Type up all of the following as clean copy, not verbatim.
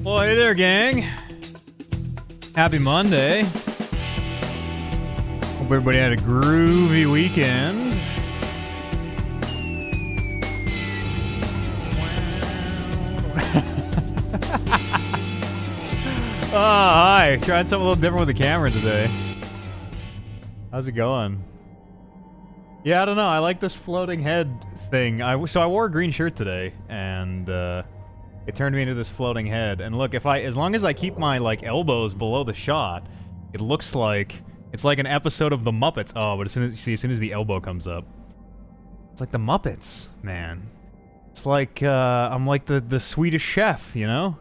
Well, hey there, gang. Happy Monday. Hope everybody had a groovy weekend. Oh, hi. Trying something a little different with the camera today. How's it going? Yeah, I don't know. I like this floating head thing. So I wore a green shirt today, and it turned me into this floating head. And look, as long as I keep my elbows below the shot, it looks like it's like an episode of the Muppets. Oh, but as soon as the elbow comes up, it's like the Muppets, man. It's like I'm like the Swedish chef, you know?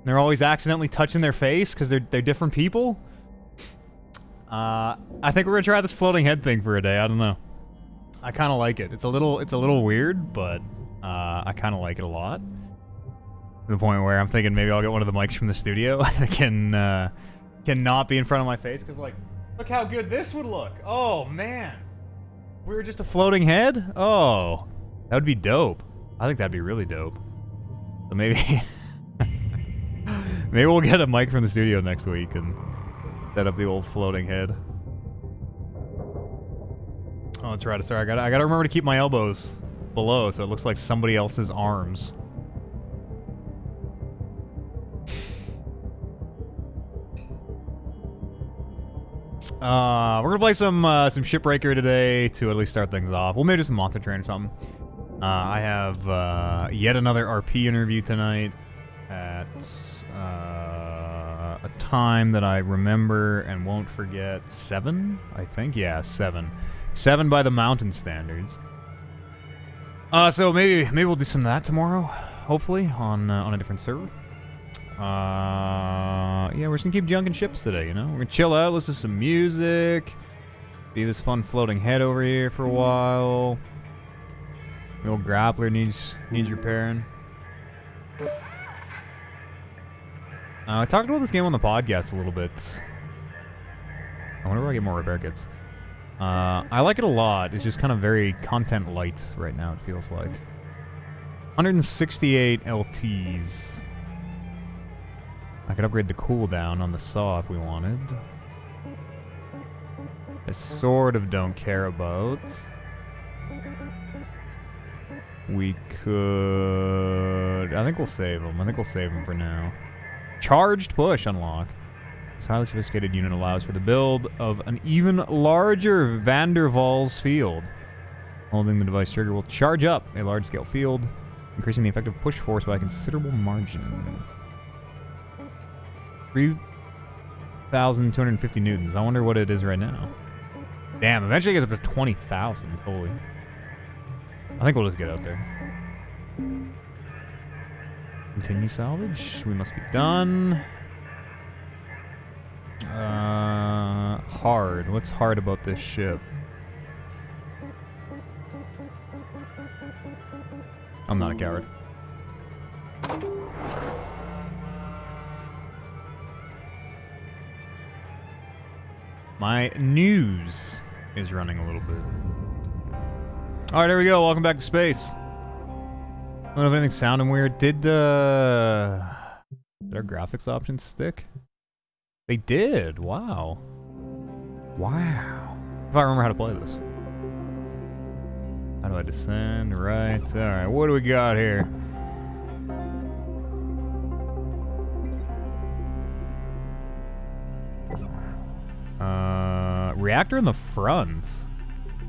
They're always accidentally touching their face because they're different people. I think we're gonna try this floating head thing for a day. I don't know. I kind of like it. It's a little weird, but I kind of like it a lot. To the point where I'm thinking maybe I'll get one of the mics from the studio that cannot be in front of my face, because look how good this would look. Oh man, if we were just a floating head. Oh, that would be dope. I think that'd be really dope. So maybe maybe we'll get a mic from the studio next week and set up the old floating head. Oh, that's right. Sorry, I gotta remember to keep my elbows below so it looks like somebody else's arms. We're gonna play some Shipbreaker today to at least start things off. We'll maybe do some Monster Train or something. I have yet another RP interview tonight at a time that I remember and won't forget. 7, I think. Yeah, 7. 7 by the mountain standards. So maybe we'll do some of that tomorrow, hopefully on a different server. Yeah, we're just gonna keep junking ships today, you know? We're gonna chill out, listen to some music, be this fun floating head over here for a while. The old grappler needs repairing. I talked about this game on the podcast a little bit. I wonder if I get more repair kits. I like it a lot. It's just kind of very content light right now, it feels like. 168 LTs. I could upgrade the cooldown on the saw if we wanted. I sort of don't care about. We could... I think we'll save them. I think we'll save them for now. Charged push unlock. This highly sophisticated unit allows for the build of an even larger Van der Waals field. Holding the device trigger will charge up a large-scale field, increasing the effective push force by a considerable margin. 3,250 newtons. I wonder what it is right now. Damn, eventually it gets up to 20,000. Holy. I think we'll just get out there. Continue salvage. We must be done. Hard. What's hard about this ship? I'm not a coward. My news is running a little bit. Alright, there we go. Welcome back to space. I don't know if anything's sounding weird. Did our graphics options stick? They did. Wow. Wow. If I remember how to play this. How do I descend? Right. Alright, what do we got here? Reactor in the front.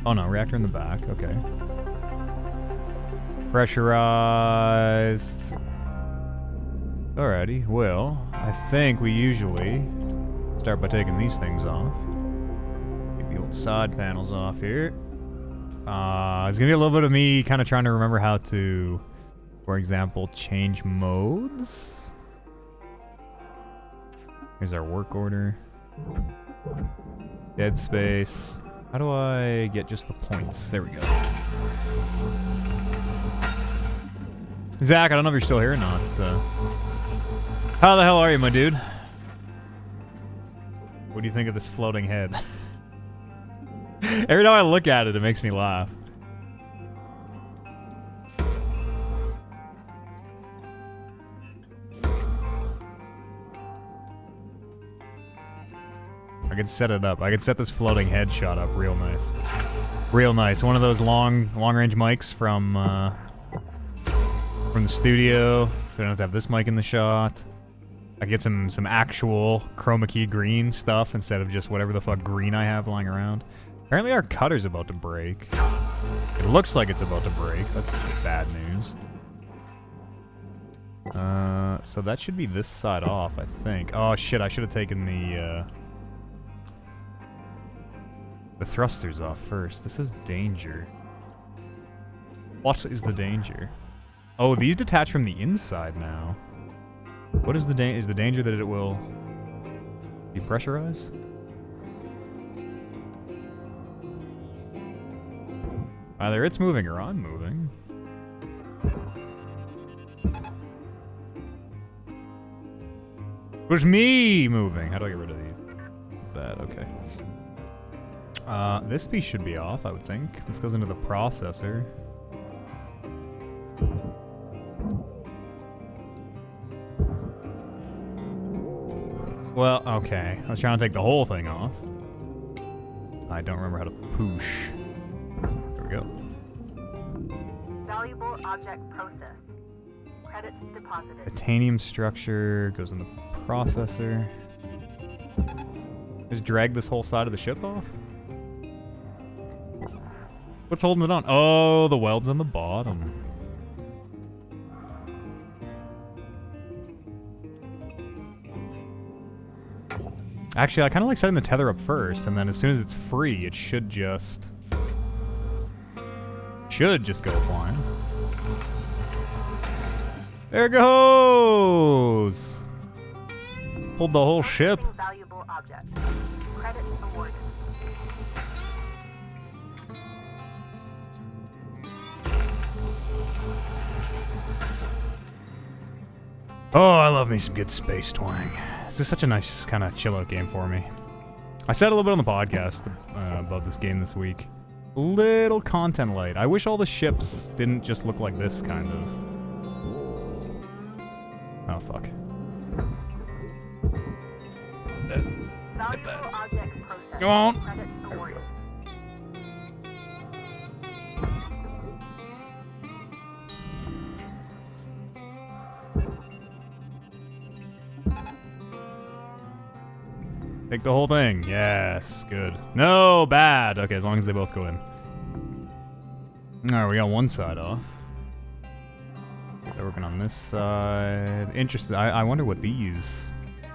Oh no, reactor in the back. Okay. Pressurized. Alrighty, well, I think we usually start by taking these things off. Take the old side panels off here. It's gonna be a little bit of me kind of trying to remember how to, for example, change modes. Here's our work order. Dead space. How do I get just the points? There we go. Zach, I don't know if you're still here or not. How the hell are you, my dude? What do you think of this floating head? Every time I look at it, it makes me laugh. I could set it up. I could set this floating head shot up real nice. Real nice. One of those long-range mics from the studio, so I don't have to have this mic in the shot. I get some actual chroma key green stuff instead of just whatever the fuck green I have lying around. Apparently our cutter's about to break. It looks like it's about to break. That's bad news. So that should be this side off, I think. Oh shit, I should have taken the thrusters off first. This is danger. What is the danger? Oh, these detach from the inside now. What is the danger? Is the danger that it will depressurize? Either it's moving or I'm moving. It was me moving. How do I get rid of these? That, okay. This piece should be off, I would think. This goes into the processor. Well, okay. I was trying to take the whole thing off. I don't remember how to push. There we go. Valuable object processed. Credits deposited. Titanium structure goes in the processor. Just drag this whole side of the ship off? What's holding it on? Oh, the weld's on the bottom. Actually, I kind of like setting the tether up first, and then as soon as it's free, it should just go flying. There it goes! Pulled the whole ship. Valuable object. Credits awarded. Oh, I love me some good space twang. This is such a nice kind of chill out game for me. I said a little bit on the podcast about this game this week. Little content light. I wish all the ships didn't just look like this, kind of. Oh, fuck. Valuable object processed. Go on. Credits awarded. Take the whole thing. Yes, good. No, bad. Okay, as long as they both go in. Alright, we got one side off. They're working on this side. Interesting. I wonder what these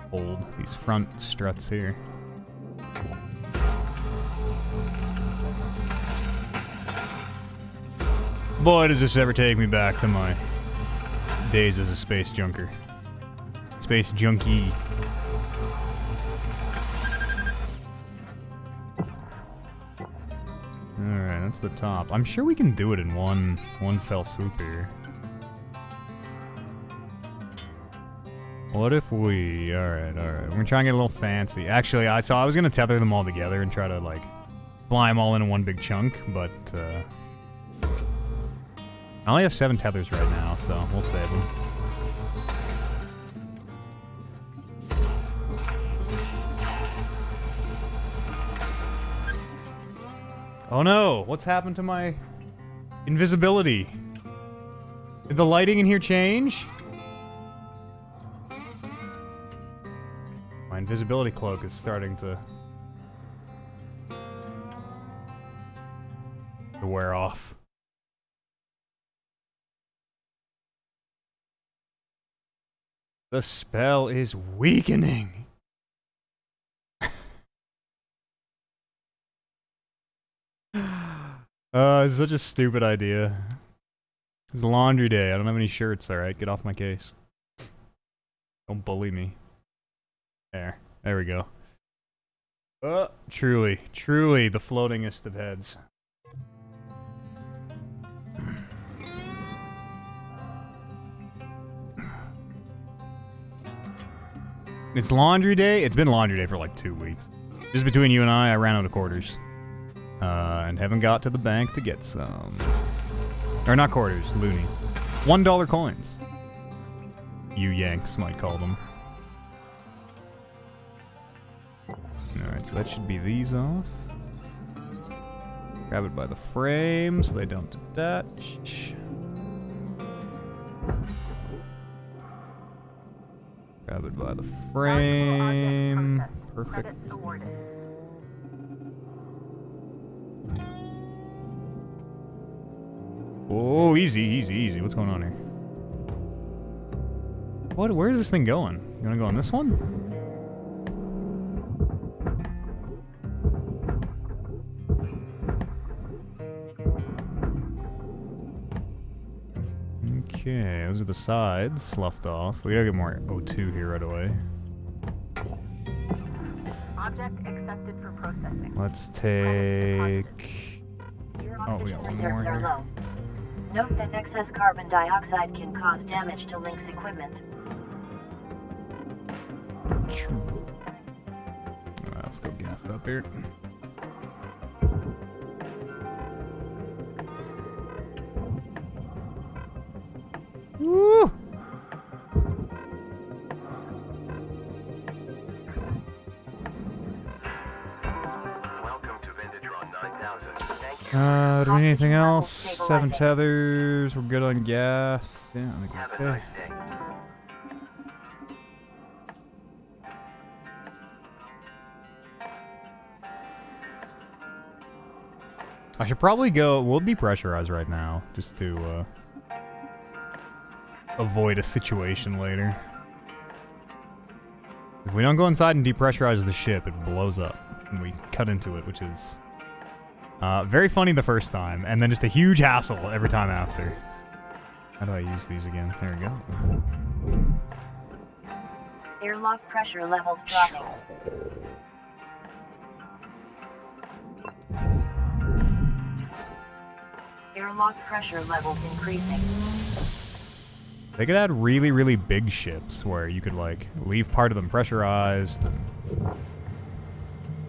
hold. These front struts here. Boy, does this ever take me back to my days as a space junker. Space junkie. Alright, that's the top. I'm sure we can do it in one fell swoop here. What if we... Alright. We're gonna try and get a little fancy. Actually, I was gonna tether them all together and try to, like, fly them all in one big chunk, but, I only have 7 tethers right now, so we'll save them. Oh no! What's happened to my invisibility? Did the lighting in here change? My invisibility cloak is starting to wear off. The spell is weakening. It's such a stupid idea. It's laundry day. I don't have any shirts, alright? Get off my case. Don't bully me. There we go. Truly the floatingest of heads. It's laundry day? It's been laundry day for like 2 weeks. Just between you and I ran out of quarters. And haven't got to the bank to get some. Or not quarters, loonies. $1 coins. You Yanks might call them. Alright, so that should be these off. Grab it by the frame so they don't detach. Grab it by the frame. Perfect. Credits awarded. Oh, easy, easy, easy. What's going on here? What? Where is this thing going? You wanna go on this one? Okay, those are the sides sloughed off. We gotta get more O2 here right away. Object accepted for processing. Let's take... Oh, we got one more Reserves are here. low. Note that excess carbon dioxide can cause damage to Link's equipment. Alright, let's go gas it up here. Woo! Welcome to Vintage-Ron 9000. Thank you. Do we need anything else? 7 tethers. We're good on gas. Yeah, I think Have we're a okay. nice day. I should probably go. We'll depressurize right now, just to avoid a situation later. If we don't go inside and depressurize the ship, it blows up, and we cut into it, which is very funny the first time, and then just a huge hassle every time after. How do I use these again? There we go. Airlock pressure levels dropping. Airlock pressure levels increasing. They could add really, really big ships where you could, like, leave part of them pressurized. And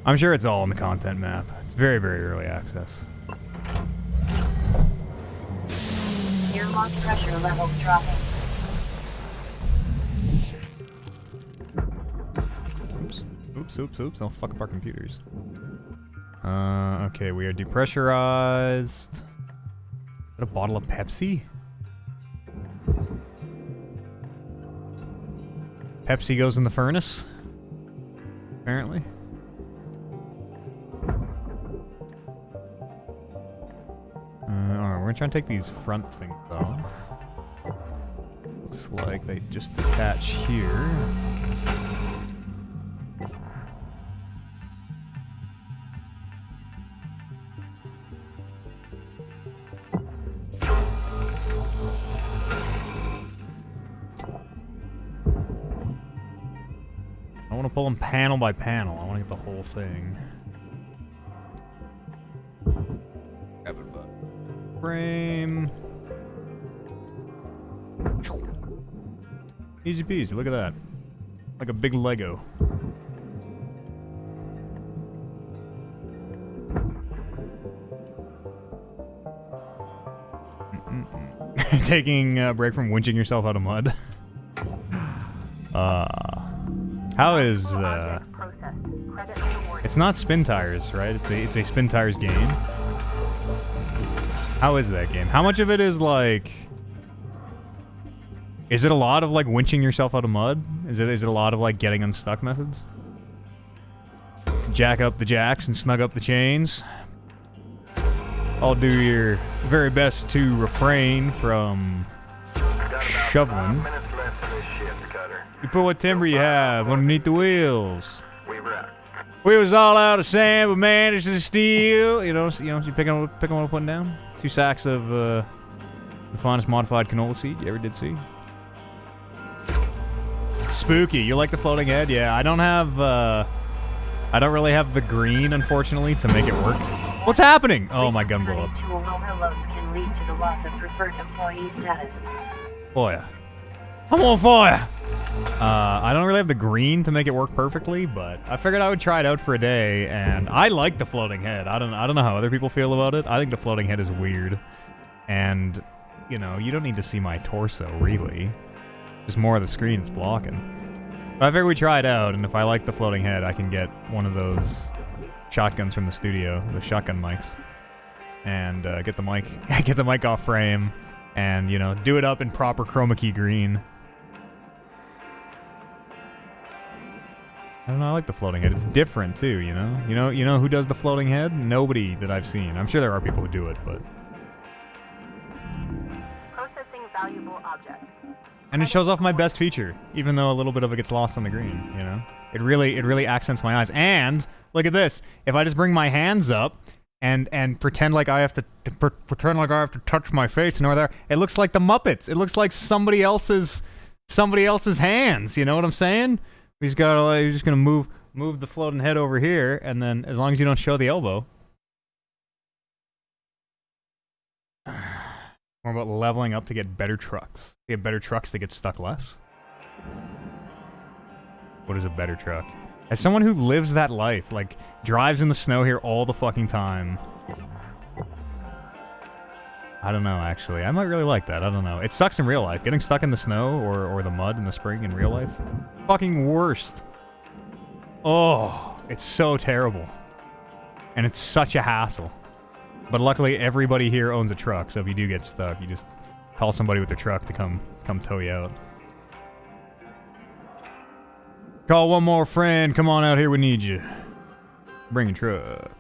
I'm sure it's all in the content map. It's very, very early access. Airlock pressure levels dropping. Oops. Oops, oops, oops. Don't fuck up our computers. Okay, we are depressurized. Is that a bottle of Pepsi? Pepsi goes in the furnace? Apparently. Alright, we're gonna try and take these front things off. Looks like they just attach here. I want to pull them panel by panel. I want to get the whole thing. Grab it by frame. Easy peasy. Look at that. Like a big Lego. Taking a break from winching yourself out of mud. How is, It's not spin tires, right? It's a spin tires game. How is that game? How much of it is, like... Is it a lot of, like, winching yourself out of mud? Is it a lot of, like, getting unstuck methods? Jack up the jacks and snug up the chains. I'll do your very best to refrain from shoveling. You put what timber you have underneath the wheels. Wheels all out of sand, but managed to steal. You know, you picking what I'm putting down. 2 sacks of the finest modified canola seed you ever did see. Spooky. You like the floating head? Yeah, I don't really have the green, unfortunately, to make it work. What's happening? Oh, my gun blew up. Tool overloads can lead to the loss of preferred employee status. Fire. I'm on fire! I don't really have the green to make it work perfectly, but I figured I would try it out for a day, and I like the floating head. I don't know how other people feel about it. I think the floating head is weird. And, you know, you don't need to see my torso, really. Just more of the screen is blocking. But I figured we try it out, and if I like the floating head, I can get one of those shotguns from the studio, the shotgun mics, and get the mic off frame, and, you know, do it up in proper chroma key green. I don't know, I like the floating head. It's different, too, you know? You know who does the floating head? Nobody that I've seen. I'm sure there are people who do it, but... Processing valuable object. And it shows off my best feature, even though a little bit of it gets lost on the green, you know? It really accents my eyes. And, look at this. If I just bring my hands up and pretend like I have to touch my face and over there, it looks like the Muppets. It looks like somebody else's hands, you know what I'm saying? You're just gonna move the floating head over here, and then as long as you don't show the elbow. More about leveling up to get better trucks. To get better trucks that get stuck less. What is a better truck? As someone who lives that life, like, drives in the snow here all the fucking time. I don't know, actually. I might really like that. I don't know. It sucks in real life. Getting stuck in the snow or the mud in the spring in real life. Fucking worst. Oh, it's so terrible. And it's such a hassle. But luckily, everybody here owns a truck, so if you do get stuck, you just call somebody with their truck to come tow you out. Call one more friend. Come on out here, we need you. Bring a truck.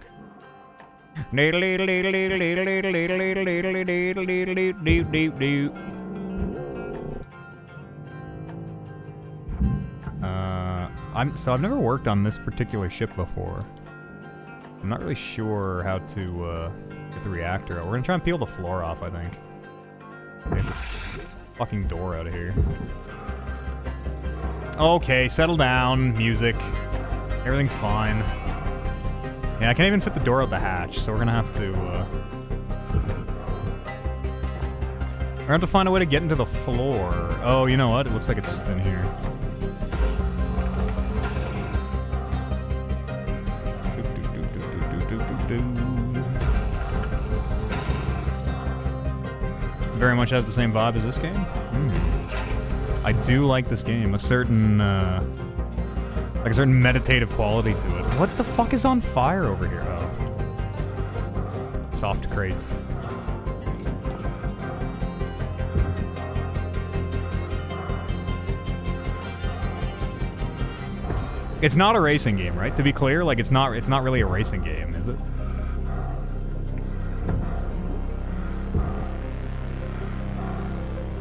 So I've never worked on this particular ship before. I'm not really sure how to get the reactor out. We're gonna try and peel the floor off, I think. Get this fucking door out of here. Okay, settle down, music. Everything's fine. Yeah, I can't even fit the door out the hatch, so we're gonna have to, we're gonna have to find a way to get into the floor. Oh, you know what? It looks like it's just in here. Very much has the same vibe as this game. I do like this game. A certain, like a certain meditative quality to it. What the fuck is on fire over here? Oh. Soft crates. It's not a racing game, right? To be clear, like it's not really a racing game, is it?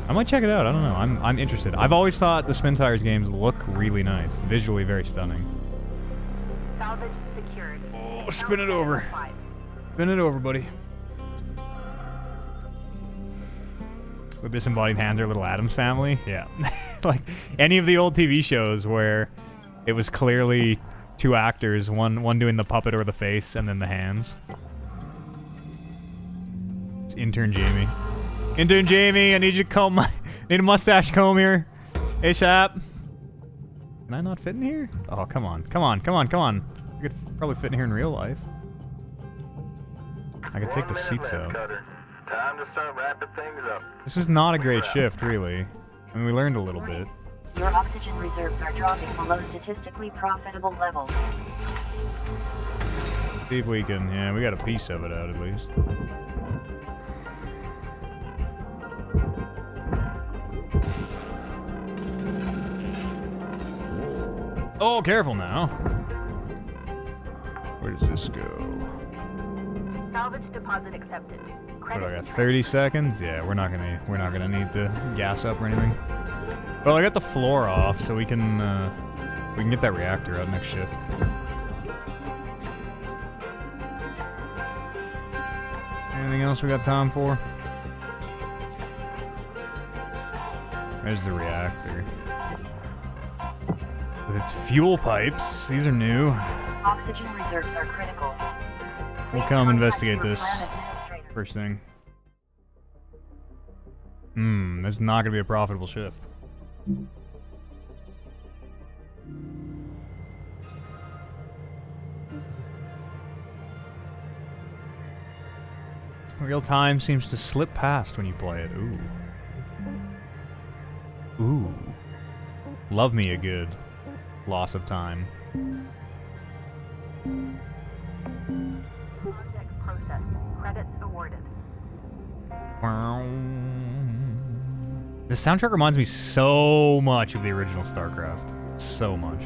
I might check it out. I don't know. I'm interested. I've always thought the Spin Tires games look really nice, visually very stunning. Salvage secured. Oh, spin it over. Spin it over, buddy. With disembodied hands or Little Addams Family, yeah. Like any of the old TV shows where it was clearly two actors, one doing the puppet or the face, and then the hands. It's intern Jamie. Intern Jamie, I need you to comb need a mustache comb here. ASAP. Can I not fit in here? Oh, come on. You could probably fit in here in real life. I could take the seats out. Time to start wrapping things up. This was not a great shift, really. I mean, we learned a little bit. Your oxygen reserves are dropping below statistically profitable levels. See if we can, yeah, we got a piece of it out at least. Oh, careful now. Where does this go? Salvage deposit accepted. What do I got? 30 seconds? Yeah, we're not gonna need to gas up or anything. Well, I got the floor off, so we can get that reactor out next shift. Anything else we got time for? There's the reactor. With its fuel pipes. These are new. Oxygen reserves are critical. We'll come investigate this first thing. This is not gonna be a profitable shift. Real time seems to slip past when you play it. Ooh. Ooh. Love me a good loss of time. Project processed. Credits awarded. This soundtrack reminds me so much of the original StarCraft. So much.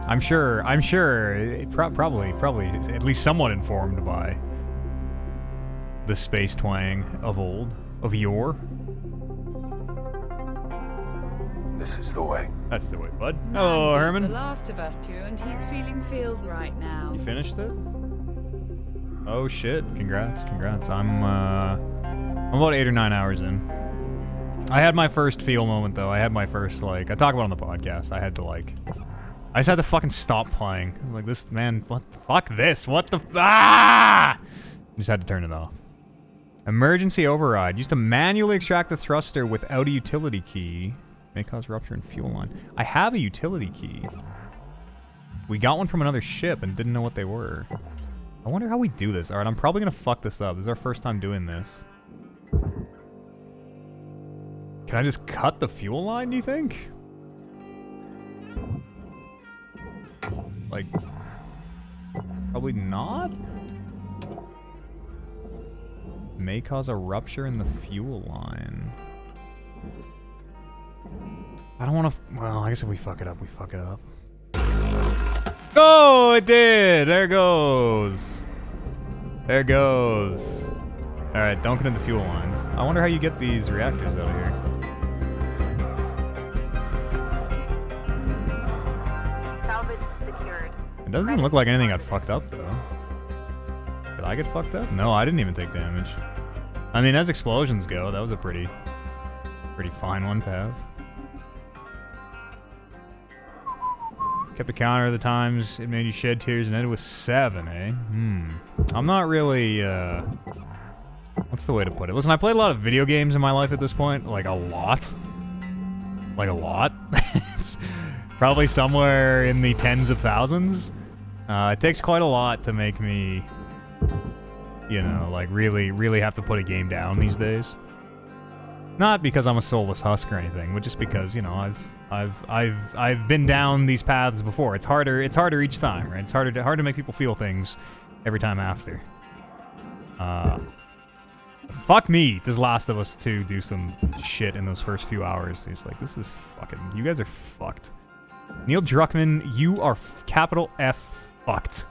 I'm sure, probably at least somewhat informed by the space twang of old, of yore. This is the way. That's the way, bud. Hello, Herman. The Last of Us 2, and he's feeling feels right now. You finished it? Oh shit! Congrats. I'm about 8 or 9 hours in. I had my first feel moment though. I had my first I talk about it on the podcast. I just had to fucking stop playing. I'm like, this man, what the fuck this? What the I just had to turn it off. Emergency override. Used to manually extract the thruster without a utility key. May cause rupture in fuel line. I have a utility key. We got one from another ship and didn't know what they were. I wonder how we do this. Alright, I'm probably gonna fuck this up. This is our first time doing this. Can I just cut the fuel line, do you think? Like, probably not? May cause a rupture in the fuel line. I don't want to. Well, I guess if we fuck it up, we fuck it up. Oh, it did! There goes. There goes. Alright, don't get into the fuel lines. I wonder how you get these reactors out of here. Salvage secured. It doesn't look like anything got fucked up, though. Did I get fucked up? No, I didn't even take damage. I mean, as explosions go, that was a pretty fine one to have. Kept a counter of the times it made you shed tears and ended with 7, eh? I'm not really, what's the way to put it? Listen, I played a lot of video games in my life at this point. Like, a lot. Like, a lot. It's probably somewhere in the tens of thousands. It takes quite a lot to make me, you know, like, really have to put a game down these days. Not because I'm a soulless husk or anything, but just because, you know, I've been down these paths before. It's harder each time, right? It's hard to make people feel things every time after. Fuck me, does Last of Us 2 do some shit in those first few hours? It's like, this is fucking, you guys are fucked. Neil Druckmann, you are capital F fucked.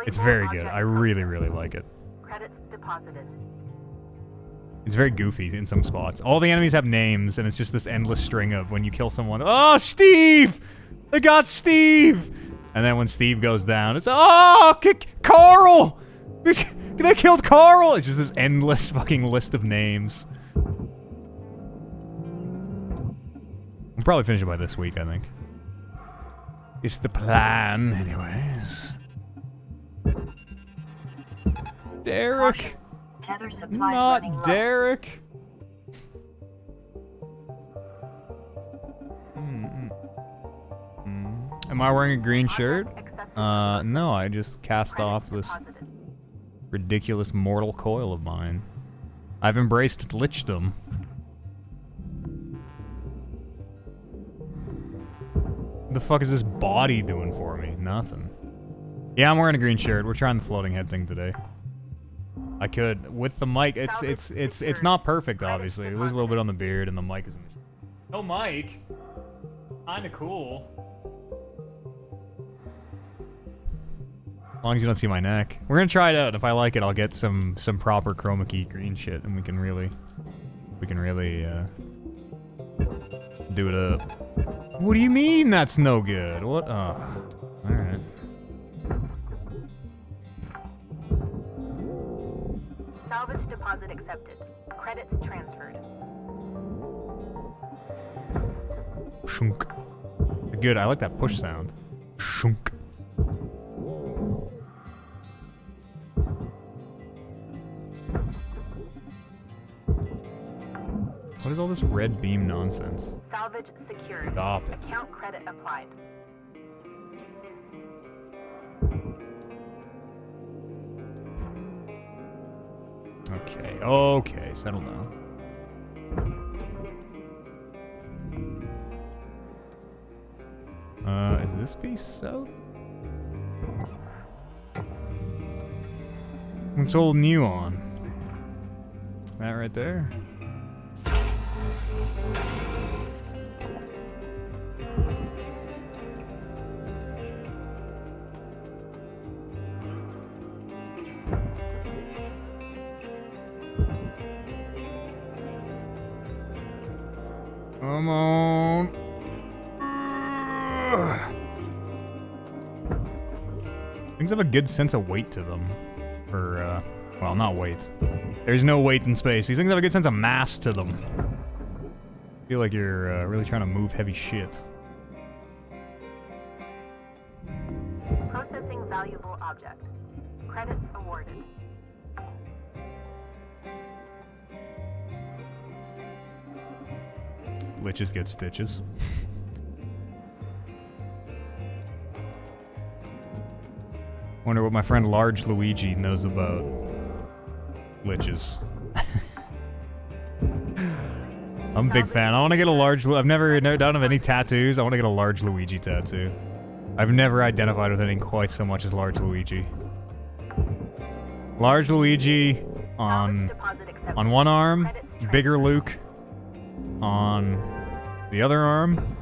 It's very good. I really like it. Credits deposited. It's very goofy in some spots. All the enemies have names, and it's just this endless string of when you kill someone, oh, Steve! They got Steve! And then when Steve goes down, it's, oh, Carl! They killed Carl! It's just this endless fucking list of names. We'll probably finish it by this week, I think. It's the plan, anyways. Derek! Tether supplies running Not low. Derek! Am I wearing a green shirt? No, I just cast off this ridiculous mortal coil of mine. I've embraced lichdom. What the fuck is this body doing for me? Nothing. Yeah, I'm wearing a green shirt. We're trying the floating head thing today. I could with the mic. It's not perfect, obviously. You lose a little bit on the beard, and the mic isn't. No mic. Kinda cool. As long as you don't see my neck. We're gonna try it out. If I like it, I'll get some proper chroma key green shit, and we can really do it up. What do you mean that's no good? What? Oh, all right. Salvage deposit accepted. Credits transferred. Shunk. Good. I like that push sound. Shunk. What is all this red beam nonsense? Salvage secured. Stop it. Account credit applied. Okay, okay, settle down. Is this piece so? What's old new on? That right there? Come on. Things have a good sense of weight to them. Or, well, not weight. There's no weight in space. These things have a good sense of mass to them. I feel like you're really trying to move heavy shit. Processing valuable object. Credits awarded. Liches get stitches. Wonder what my friend Large Luigi knows about liches. I'm a big fan. I want to get a large... I've never done any tattoos. I want to get a Large Luigi tattoo. I've never identified with anything quite so much as Large Luigi. Large Luigi on one arm, bigger Luke on the other arm.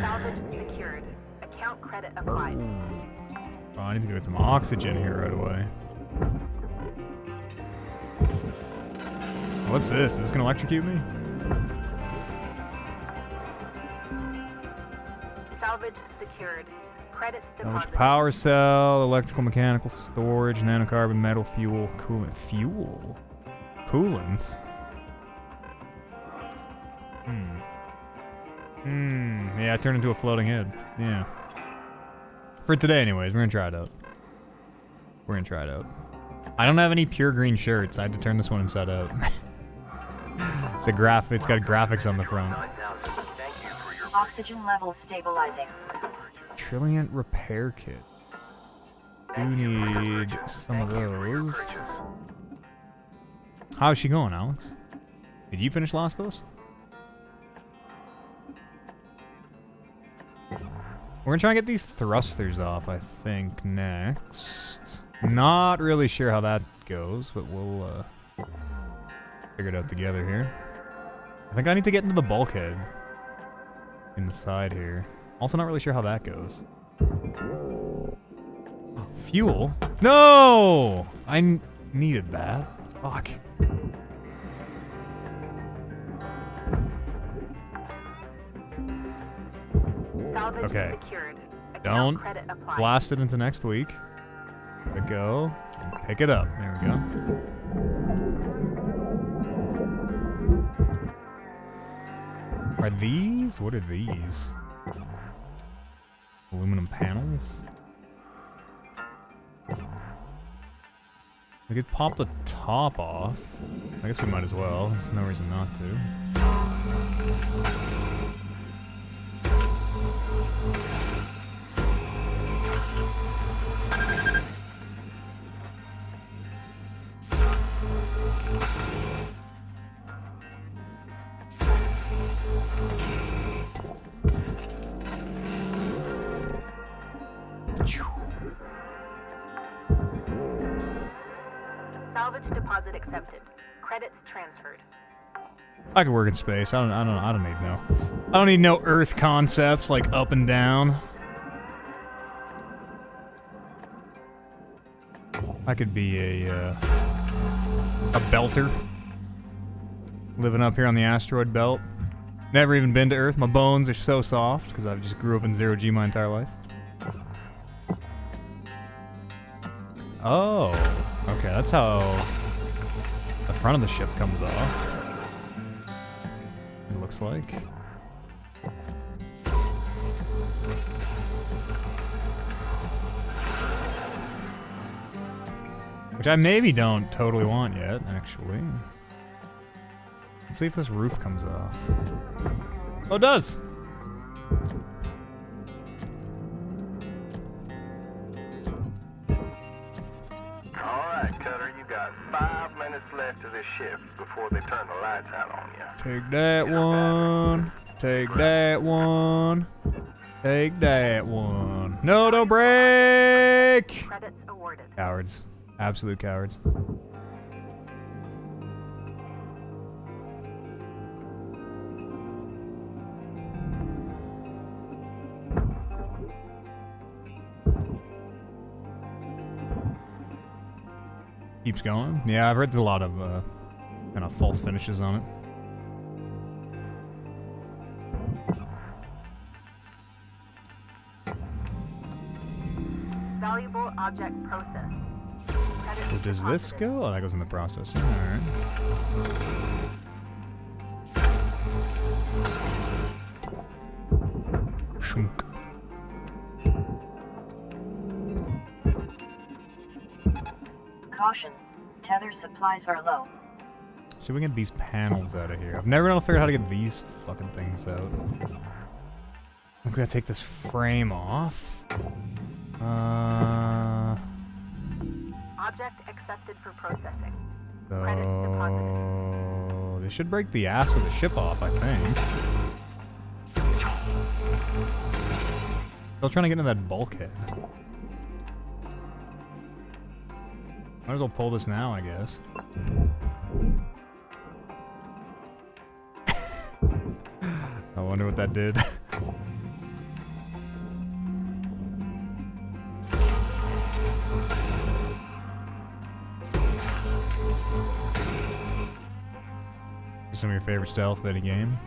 Salvage secured. Account credit applied. Oh, I need to get some oxygen here right away. What's this? Is this gonna electrocute me? Salvage secured. Credits Which deposited. power cell, electrical, mechanical, storage, nanocarbon, metal, fuel, coolant. Fuel? Coolant? Yeah, I turned into a floating head. Yeah. For today, anyways. We're gonna try it out. We're gonna try it out. I don't have any pure green shirts. I had to turn this one inside out. It's got graphics on the front. Oxygen levels stabilizing. Trilliant repair kit. Do need some of those. How's she going, Alex? Did you finish Last of Us? We're gonna try and get these thrusters off, I think, next. Not really sure how that goes, but we'll figure it out together here. I think I need to get into the bulkhead in the side here. Also not really sure how that goes. Fuel? No! I needed that. Fuck. Salvage Okay. secured. Account Don't credit applied. blast it into next week. There we go. Pick it up. There we go. Are these? What are these? Aluminum panels? We could pop the top off. I guess we might as well. There's no reason not to. Salvage deposit accepted. Credits transferred. I could work in space. I don't need no Earth concepts like up and down. I could be a belter. Living up here on the asteroid belt. Never even been to Earth. My bones are so soft because I just grew up in 0G my entire life. Oh, okay, that's how the front of the ship comes off. It looks like. Which I maybe don't totally want yet, actually. Let's see if this roof comes off. Oh, it does! Alright, Cutter, you got 5 minutes left of this shift before they turn the lights out on you. Take that one. Take that one. Take that one. No, don't break! Credits awarded. Cowards. Absolute cowards. Keeps going. Yeah, I've read a lot of kind of false finishes on it. Valuable object processed. Credits So does this deposited. go? Oh, that goes in the processor. Alright. Shunk. Caution. Tether supplies are low. See if we can get these panels out of here. I've never been able to figure out how to get these fucking things out. I'm gonna take this frame off. Object accepted for processing. So they should break the ass of the ship off, I think. Still trying to get into that bulkhead. Might as well pull this now, I guess. I wonder what that did. Some of your favorite stealth of any game?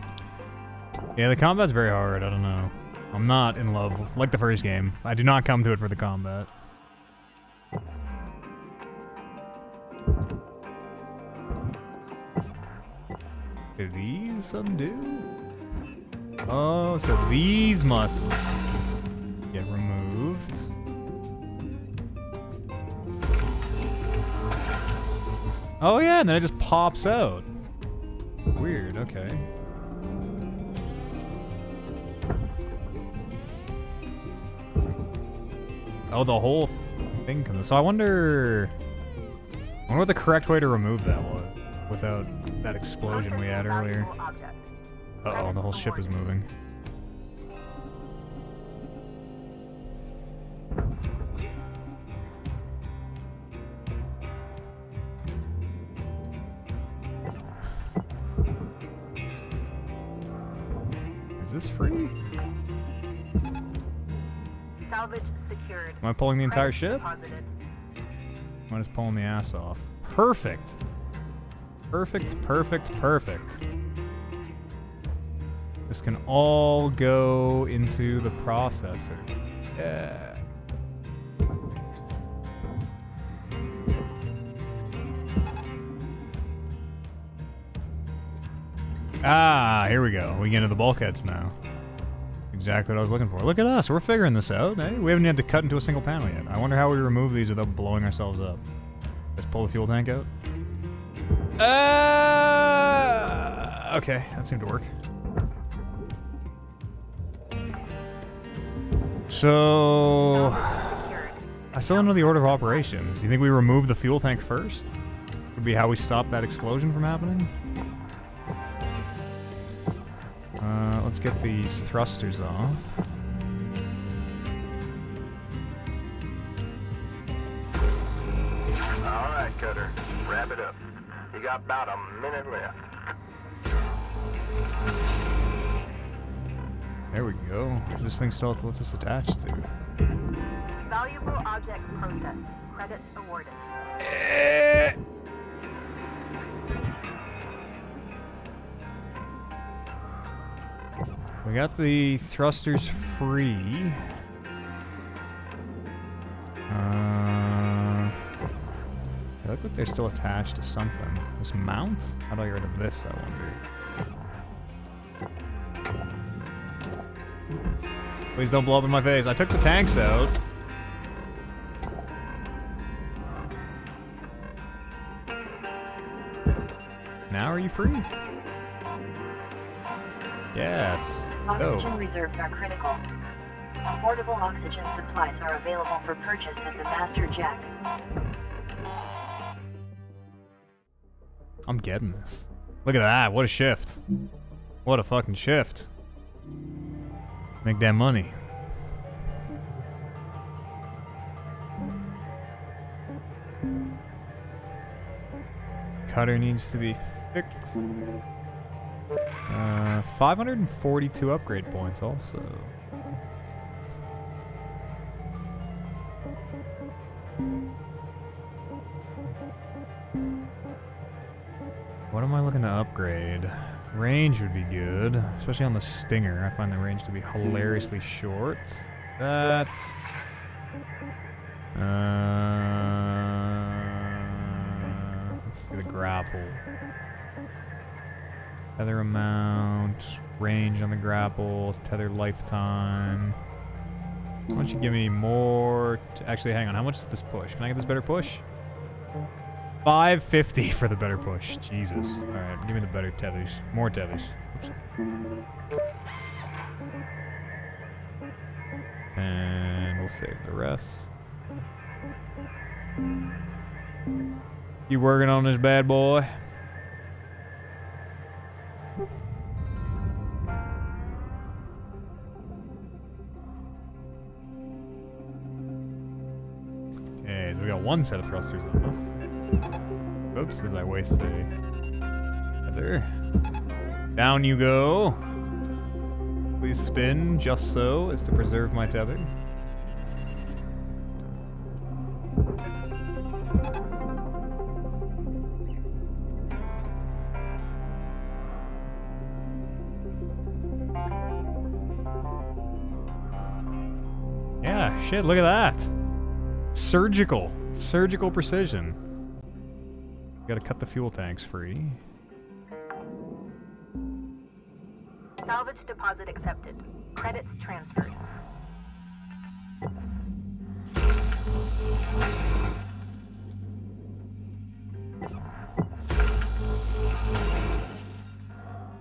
Yeah, the combat's very hard. I don't know. I'm not in love with, like the first game. I do not come to it for the combat. Do these undo? Oh, so these must get removed. Oh yeah, and then it just pops out. Weird, okay. Oh, the whole thing comes. So I wonder what the correct way to remove that was without that explosion we had earlier. Valuable object. Uh-oh, the whole ship is moving. Is this free? Salvage secured. Am I pulling the entire Credits ship? deposited. I'm just pulling the ass off. Perfect. Perfect, perfect, perfect. This can all go into the processor. Yeah. Ah, here we go. We get into the bulkheads now. Exactly what I was looking for. Look at us. We're figuring this out. Eh? We haven't had to cut into a single panel yet. I wonder how we remove these without blowing ourselves up. Let's pull the fuel tank out. Okay, that seemed to work. So, I still don't know the order of operations. Do you think we remove the fuel tank first? Would be how we stop that explosion from happening? Let's get these thrusters off. Alright, Cutter, wrap it up. You got about a minute left. There we go. This thing still what's this attached to? Valuable object processed. Credits awarded. We got the thrusters free. They look like they're still attached to something. This mount? How do I get rid of this, I wonder? Please don't blow up in my face. I took the tanks out. Now are you free? Yes. Oxygen reserves are critical. Affordable oxygen supplies are available for purchase at the Master Jack. I'm getting this. Look at that. What a shift. What a fucking shift. Make that money. Cutter needs to be fixed. 542 upgrade points also. What am I looking to upgrade? Range would be good, especially on the Stinger. I find the range to be hilariously short. That's... let's do the grapple. Tether amount, range on the grapple, tether lifetime. Why don't you give me more... Actually, hang on. How much is this push? Can I get this better push? 550 for the better push. Jesus. Alright, give me the better tethers. More tethers. Oops. And we'll save the rest. You working on this bad boy? Okay, so we got one set of thrusters enough. Oops, as I waste a tether. Down you go. Please spin just so as to preserve my tether. Yeah, shit, look at that. Surgical precision. Gotta cut the fuel tanks free. Salvage deposit accepted. Credits transferred.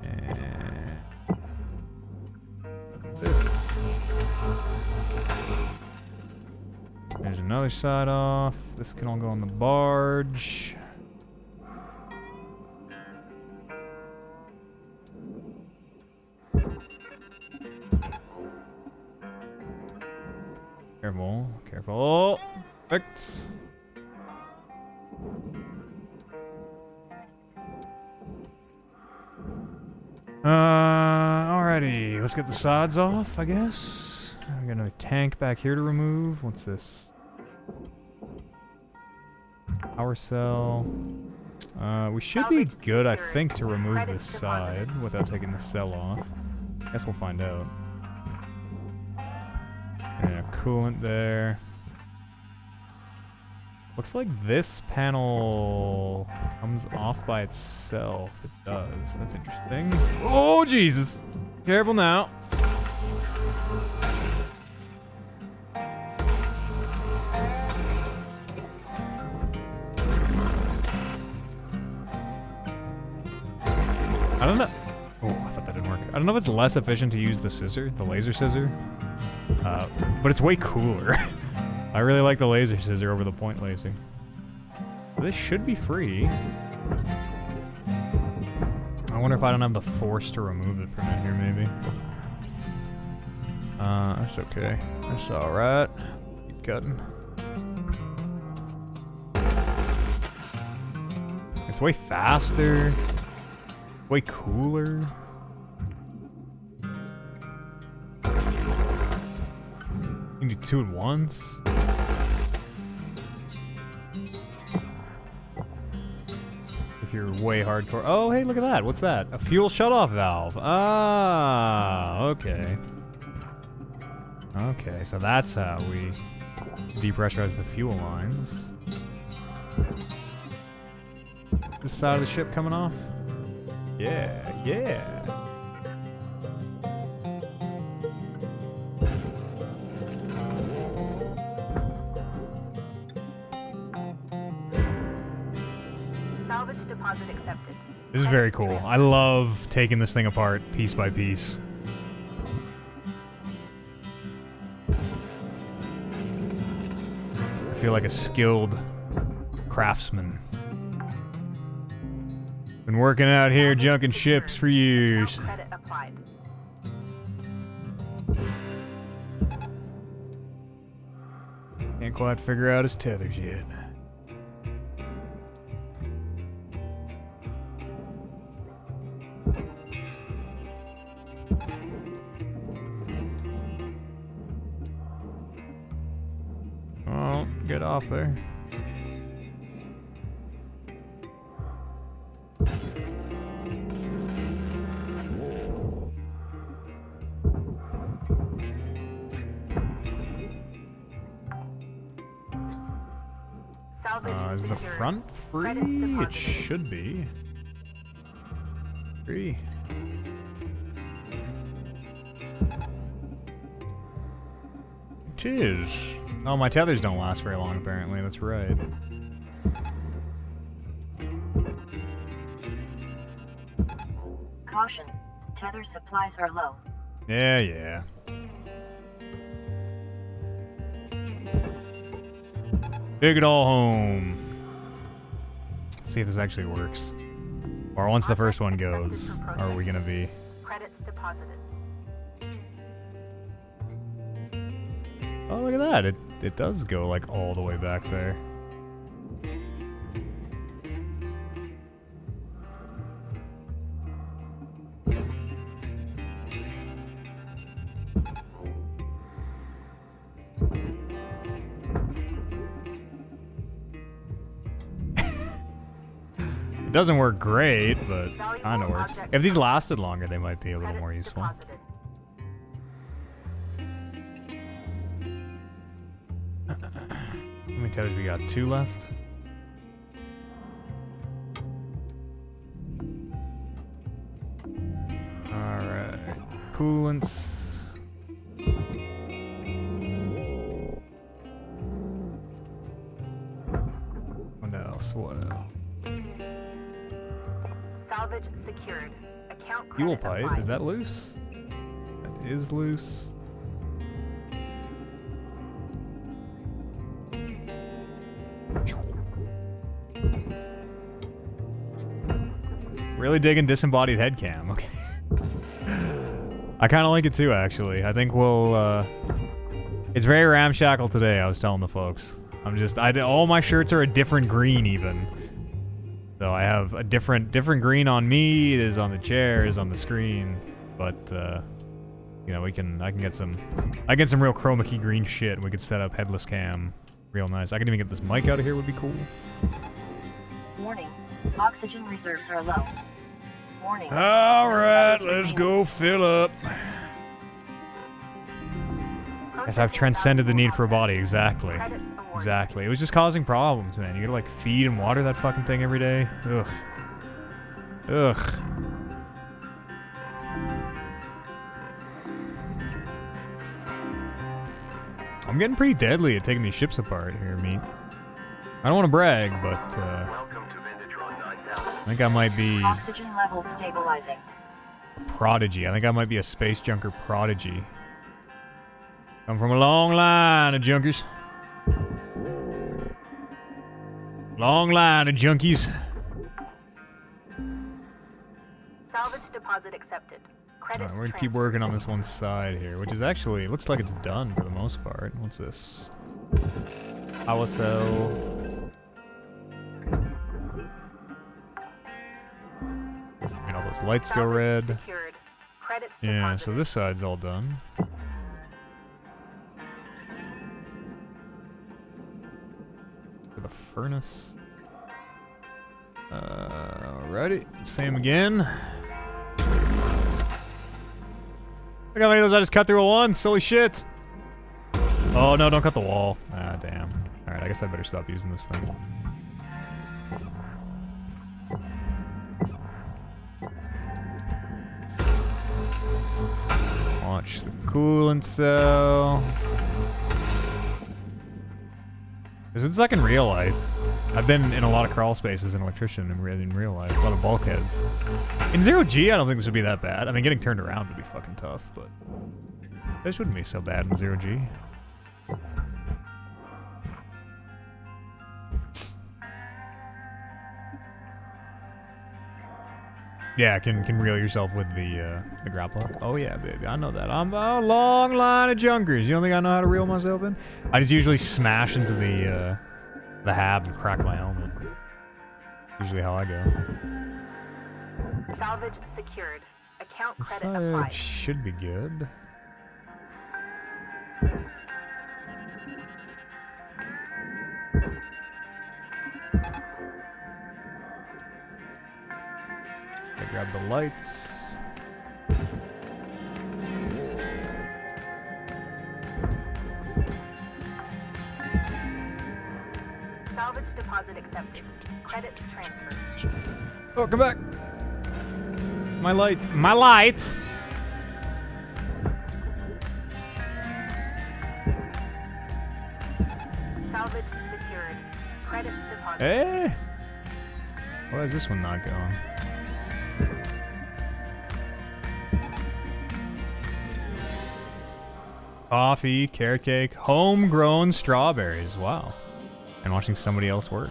And this. There's another side off. This can all go on the barge. Careful, careful. Perfect. Alrighty, let's get the sides off, I guess. I got another tank back here to remove. What's this? Power cell. We should be good, I think, to remove this side without taking the cell off. Guess we'll find out. Yeah, coolant there. Looks like this panel comes off by itself. It does. That's interesting. Oh, Jesus! Careful now. I don't know. Oh, I thought that didn't work. I don't know if it's less efficient to use the scissor, the laser scissor. But it's way cooler. I really like the laser scissor over the point laser. This should be free. I wonder if I don't have the force to remove it from in here, maybe. That's okay. That's alright. Keep cutting. It's way faster. Way cooler. You can do two at once. If you're way hardcore. Oh, hey, look at that. What's that? A fuel shutoff valve. Ah, okay. Okay, so that's how we depressurize the fuel lines. This side of the ship coming off? Yeah, yeah. Salvage deposit accepted. This is very cool. I love taking this thing apart piece by piece. feel like a skilled craftsman. Been working out here junking ships for years. Credit applied. Can't quite figure out his tethers yet. Oh, get off there. Is the front free? It should be. Free. It is. Oh, my tethers don't last very long, apparently. That's right. Caution. Tether supplies are low. Yeah, yeah. Take it all home. Let's see if this actually works. Or once the first one goes, how are we gonna be? Credits deposited. Oh, look at that. It does go like all the way back there. It doesn't work great, but kind of works. If these lasted longer, they might be a little more useful. How many tethers we got? 2 left? Alright. Coolants. What else? What else? Salvage secured. Account Fuel credit pipe, applied. is that loose? That is loose. Really digging disembodied head cam. Okay. I kind of like it too, actually. I think we'll, it's very ramshackle today, I was telling the folks. All my shirts are a different green, even. So I have a different green on me, it is on the chair, it is on the screen. But, you know, I can get some real chroma key green shit, and we could set up headless cam real nice. I can even get this mic out of here, would be cool. Warning. Oxygen reserves are low. Warning. Alright, let's go fill up. Yes, I've transcended the need for a body, exactly. Exactly. It was just causing problems, man. You gotta like feed and water that fucking thing every day. Ugh. Ugh. I'm getting pretty deadly at taking these ships apart here, meat. I don't want to brag, but Welcome to Vindatron 9000. I think I might be Oxygen levels stabilizing. prodigy. I think I might be a space junker prodigy. Come from a long line of junkers. Long line of junkies. Salvage deposit accepted. Credits Alright, we're gonna keep working on this one side here, which is actually, looks like it's done for the most part. What's this? Power cell. And all those lights go red. Secured. Credits Yeah, so deposited. this side's all done. For the furnace. Alrighty, same again. Look how many of those I just cut through at once, holy shit! Oh no, don't cut the wall. Ah, damn. Alright, I guess I better stop using this thing. Launch the coolant cell. This is like in real life. I've been in a lot of crawl spaces as an electrician in real life. A lot of bulkheads. In 0G, I don't think this would be that bad. I mean, getting turned around would be fucking tough, but this wouldn't be so bad in 0G. Yeah, can reel yourself with the grapple hook. Oh yeah, baby, I know that. I'm a long line of junkers. You don't think I know how to reel myself in? I just usually smash into the hab and crack my helmet. Usually how I go. Salvage secured. Account This credit side applied. should be good. I grab the lights. Salvage deposit accepted. Credit transferred. Oh, come back! My light. My light! Salvage secured. Credit deposit. Eh? Why is this one not going? Coffee, carrot cake, homegrown strawberries. Wow. And watching somebody else work.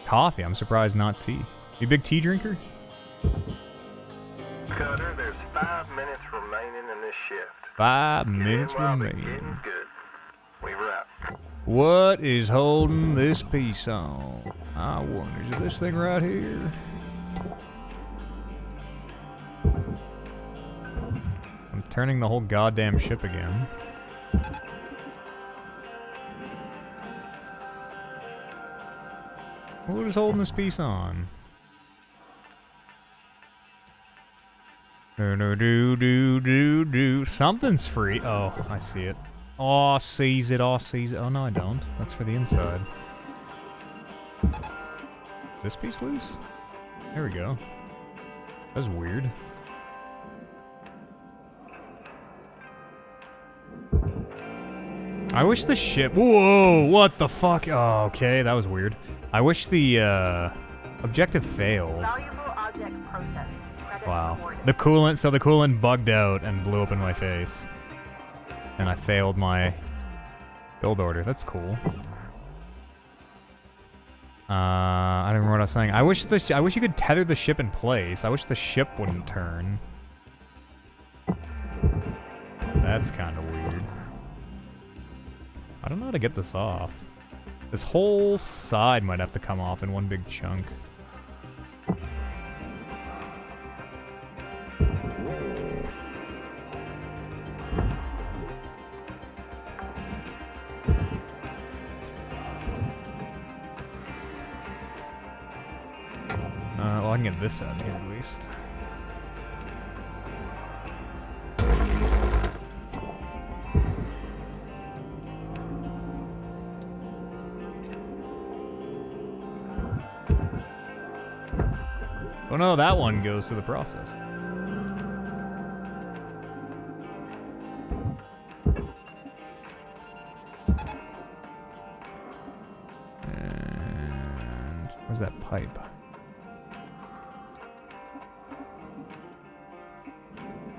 Coffee, I'm surprised not tea. You a big tea drinker? Cutter, there's 5 minutes remaining in this shift. 5 Get in minutes while they're remaining. getting good. Weaver out. What is holding this piece on? I wonder, is it this thing right here? I'm turning the whole goddamn ship again. What is holding this piece on? Do. Something's free. Oh, I see it. Oh, seize it. Oh, seize it. Oh, no, I don't. That's for the inside. This piece loose? There we go. That was weird. I wish the ship... Whoa! What the fuck? Oh, okay. That was weird. I wish the, objective failed. Valuable object processed. Credit Wow. awarded. The coolant... So the coolant bugged out and blew up in my face. And I failed my build order. That's cool. I don't remember what I was saying. I wish you could tether the ship in place. I wish the ship wouldn't turn. That's kind of weird. I don't know how to get this off. This whole side might have to come off in one big chunk. Well, I can get this out of here at least. Oh no, that one goes to the process. And where's that pipe?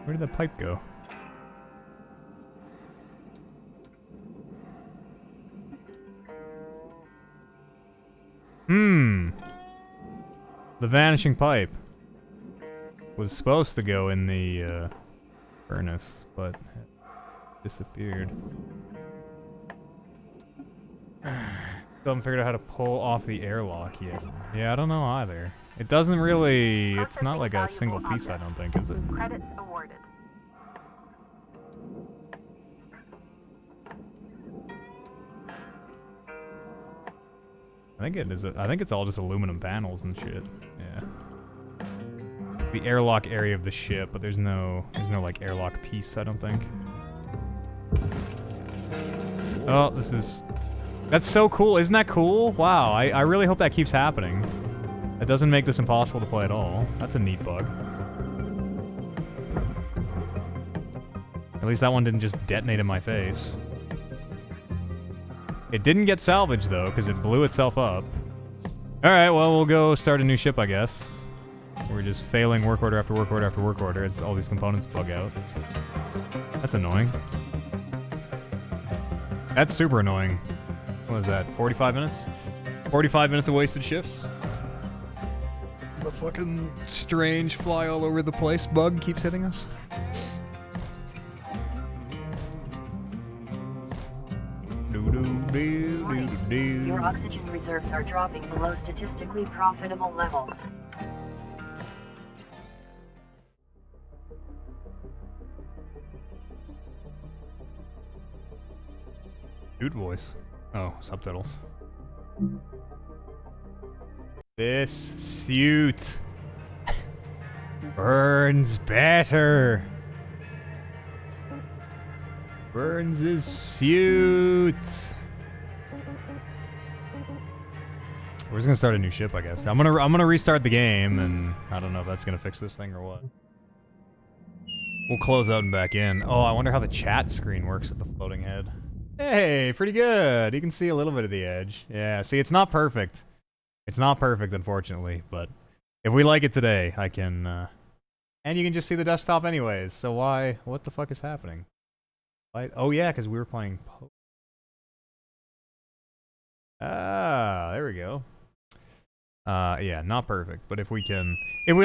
Where did the pipe go? The vanishing pipe was supposed to go in the furnace, but it disappeared. Still haven't figured out how to pull off the airlock yet. Yeah, I don't know either. It doesn't really... It's not like a single piece, I don't think, is it? Credits awarded. I think it is. I think it's all just aluminum panels and shit. Yeah. The airlock area of the ship, but there's no like airlock piece, I don't think. Oh, that's so cool. Isn't that cool? Wow, I really hope that keeps happening. That doesn't make this impossible to play at all. That's a neat bug. At least that one didn't just detonate in my face. It didn't get salvaged, though, because it blew itself up. Alright, well, we'll go start a new ship, I guess. We're just failing work order after work order after work order as all these components bug out. That's annoying. That's super annoying. What was that, 45 minutes? 45 minutes of wasted shifts? The fucking strange fly all over the place bug keeps hitting us. Warning. Your oxygen reserves are dropping below statistically profitable levels. Dude voice. Oh, subtitles. This suit burns better. Burns his suit. We're just gonna start a new ship, I guess. I'm gonna restart the game, and I don't know if that's gonna fix this thing or what. We'll close out and back in. Oh, I wonder how the chat screen works with the floating head. Hey, pretty good. You can see a little bit of the edge. Yeah, see, it's not perfect. It's not perfect, unfortunately, but if we like it today, I can, and you can just see the desktop anyways, so why? What the fuck is happening? Why? Oh yeah, because we were playing Ah, there we go. Yeah, not perfect, but if we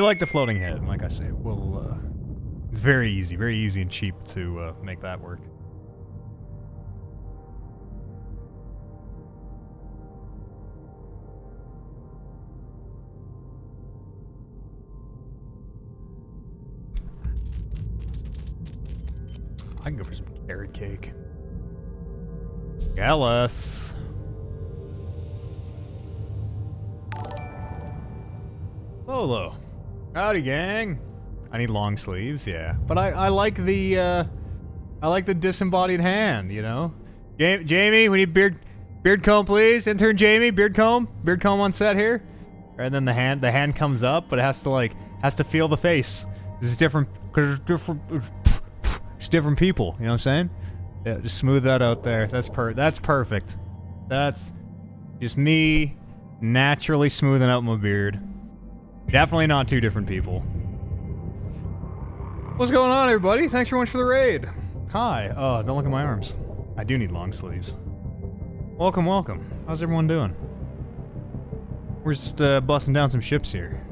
like the floating head, like I say, we'll, it's very easy and cheap to, make that work. I can go for some carrot cake. Jealous. Lolo. Howdy, gang. I need long sleeves, yeah. But I like the disembodied hand, you know? Jamie, we need beard comb, please. Intern Jamie, beard comb on set here. And then the hand comes up, but it has to feel the face. It's different, because it's different people, you know what I'm saying? Yeah, just smooth that out there. That's perfect. That's just me naturally smoothing out my beard. Definitely not two different people. What's going on, everybody? Thanks very much for the raid. Hi. Oh, don't look at my arms. I do need long sleeves. Welcome, welcome. How's everyone doing? We're just busting down some ships here.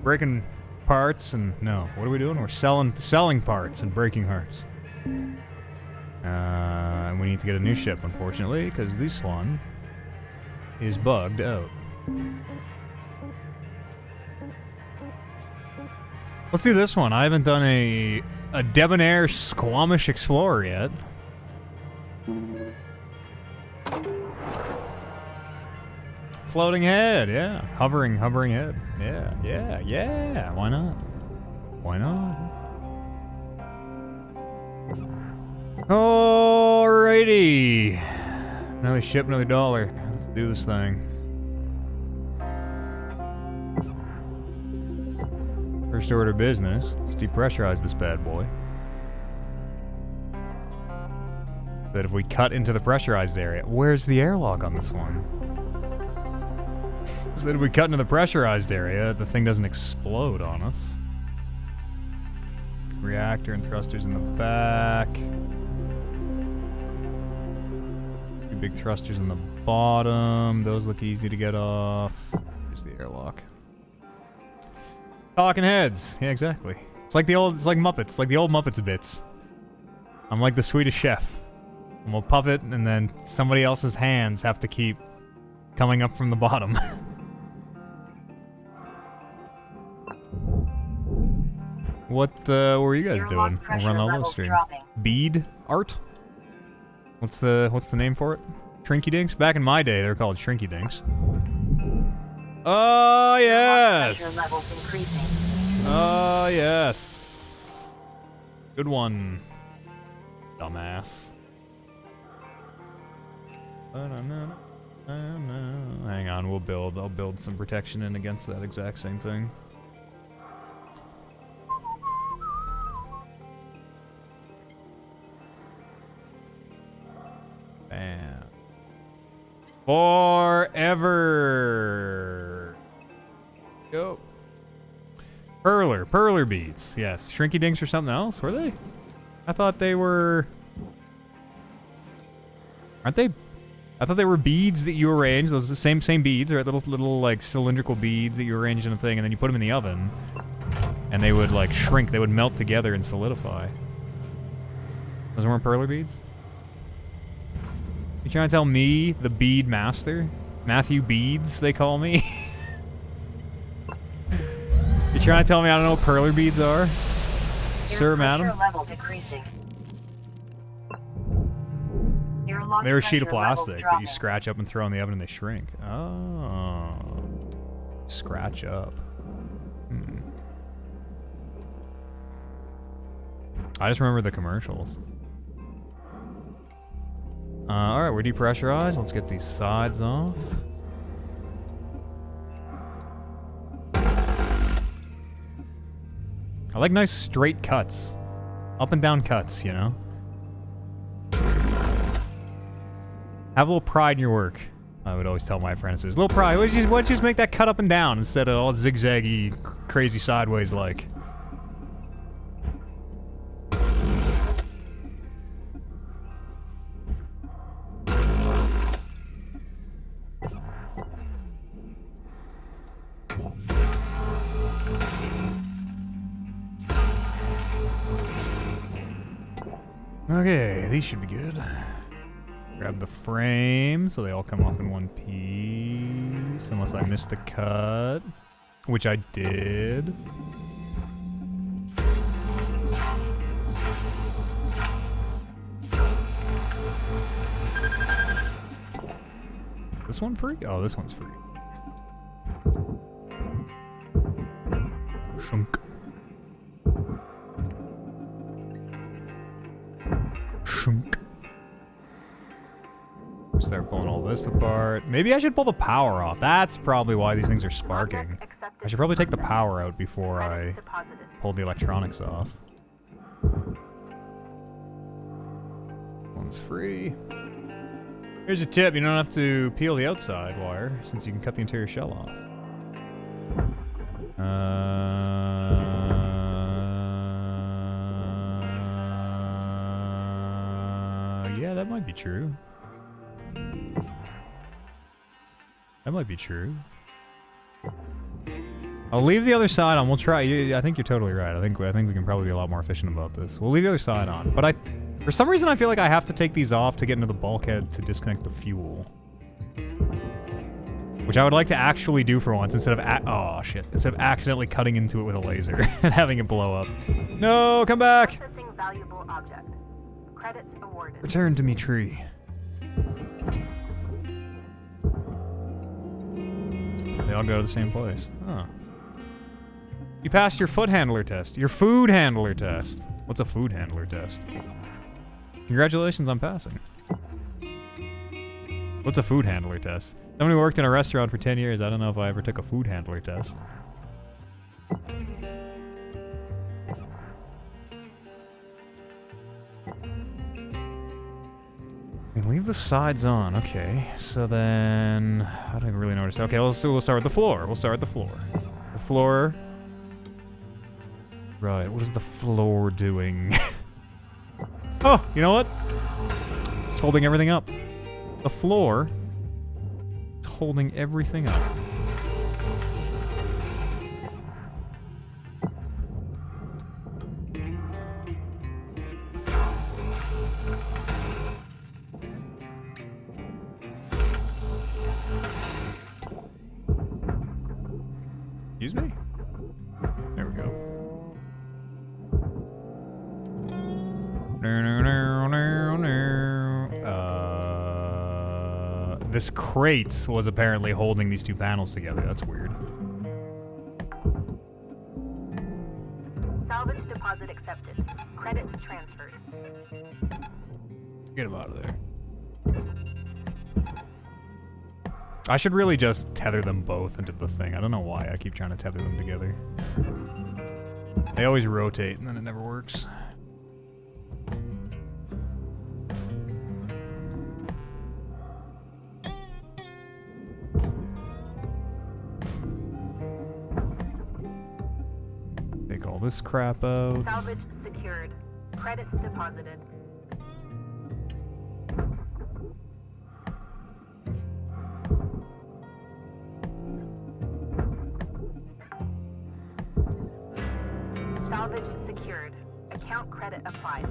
Breaking parts and... No, what are we doing? We're selling parts and breaking hearts. And we need to get a new ship, unfortunately, because this one is bugged out. Let's do this one. I haven't done a debonair Squamish Explorer yet. Floating head, yeah. Hovering head. Yeah. Why not? Why not? Alrighty. Another ship, another dollar. Let's do this thing. First order of business. Let's depressurize this bad boy. That if we cut into the pressurized area... Where's the airlock on this one? So that if we cut into the pressurized area, the thing doesn't explode on us. Reactor and thrusters in the back. Two big thrusters in the bottom. Those look easy to get off. Here's the airlock. Talking heads. Yeah, exactly. It's like Muppets, like the old Muppets bits. I'm like the Swedish chef. I'm a puppet, and then somebody else's hands have to keep coming up from the bottom. What were you guys doing over on the low stream? Bead art? What's the name for it? Shrinky dinks? Back in my day, they were called shrinky dinks. Oh yes. Oh yes. Good one, dumbass. Hang on, I'll build some protection in against that exact same thing. Bam. Forever. Go. Perler beads. Yes, shrinky dinks or something else, were they? I thought they were... Aren't they I thought they were beads that you arranged. Those are the same beads, right? Little like cylindrical beads that you arranged in a thing, and then you put them in the oven, and they would like shrink. They would melt together and solidify. Those weren't perler beads? You trying to tell me, the bead master? Matthew Beads, they call me? You trying to tell me I don't know what perler beads are? Sir, madam? Level decreasing. They're a sheet of plastic that you scratch up and throw in the oven and they shrink. Oh. Scratch up. Hmm. I just remember the commercials. Alright, we're depressurized. Let's get these sides off. I like nice straight cuts. Up and down cuts, you know? Have a little pride in your work. I would always tell my apprentices. Little pride. Why don't you just make that cut up and down instead of all zigzaggy, crazy sideways like? Okay, these should be good. Grab the frame so they all come off in one piece, unless I missed the cut, which I did. This one free? Oh, this one's free. Shunk. Shunk. Start pulling all this apart. Maybe I should pull the power off. That's probably why these things are sparking. I should probably take the power out before I pull the electronics off. One's free. Here's a tip. You don't have to peel the outside wire, since you can cut the interior shell off. Yeah, that might be true. That might be true. I'll leave the other side on. We'll try. I think you're totally right. I think we can probably be a lot more efficient about this. We'll leave the other side on. But for some reason, I feel like I have to take these off to get into the bulkhead to disconnect the fuel. Which I would like to actually do for once instead of oh shit! Instead of accidentally cutting into it with a laser and having it blow up. No, come back! Processing valuable object. Credits awarded. Return to me, tree. They all go to the same place. Huh. You passed your foot handler test. Your food handler test. What's a food handler test? Congratulations on passing. What's a food handler test? Someone who worked in a restaurant for 10 years. I don't know if I ever took a food handler test. Leave the sides on. Okay, so then I don't really notice. Okay, we'll start with the floor. We'll start with the floor. The floor. Right, what is the floor doing? Oh, you know what? It's holding everything up. The floor is holding everything up. Excuse me? There we go. This crate was apparently holding these two panels together. That's weird. Salvage deposit accepted. Credits transferred. Get him out of there. I should really just tether them both into the thing. I don't know why I keep trying to tether them together. They always rotate and then it never works. Take all this crap out. Salvage secured. Credits deposited. Salvage secured. Account credit applied.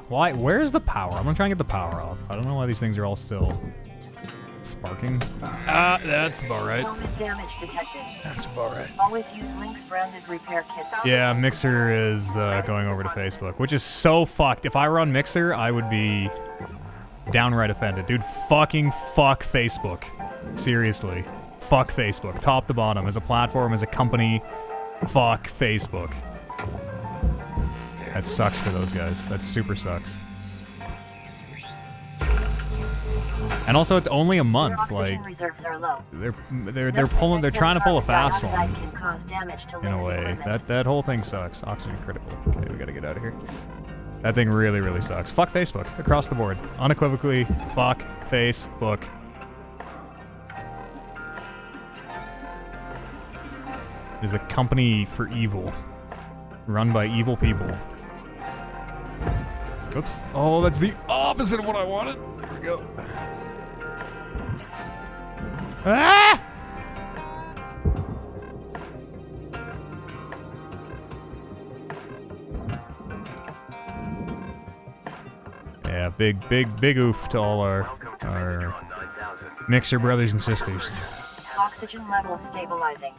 Why? Where's the power? I'm gonna try and get the power off. I don't know why these things are all still sparking. Ah, that's about right. Helmet damage detected. That's about right. Always use links branded repair kits. Yeah, Mixer is going over to Facebook, which is so fucked. If I were on Mixer, I would be downright offended. Dude, fuck Facebook. Seriously. Fuck Facebook. Top to bottom. As a platform, as a company, fuck Facebook. That sucks for those guys. That super sucks. And also, it's only a month. Like, Reserves are low. they're trying to pull a fast one. Can cause damage to In a links way, equipment. that whole thing sucks. Oxygen critical. Okay, we gotta get out of here. That thing really, really sucks. Fuck Facebook across the board, unequivocally. Fuck Facebook. It is a company for evil, run by evil people. Oops. Oh, that's the opposite of what I wanted. There we go. Ah! Yeah, big oof to all our Mixer brothers and sisters. Oxygen level stabilizing.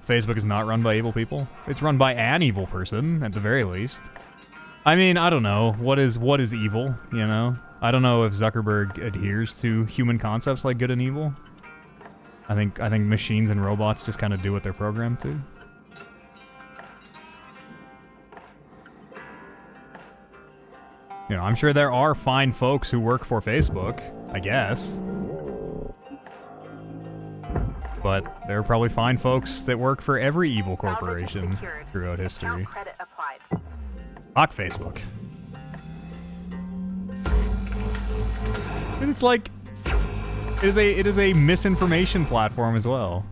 Facebook is not run by evil people. It's run by an evil person, at the very least. I mean, I don't know. What is evil, you know? I don't know if Zuckerberg adheres to human concepts like good and evil. I think machines and robots just kind of do what they're programmed to. You know, I'm sure there are fine folks who work for Facebook, I guess. But there are probably fine folks that work for every evil corporation throughout history. Account credit applied. Fuck Facebook. And it's like, it is a misinformation platform as well.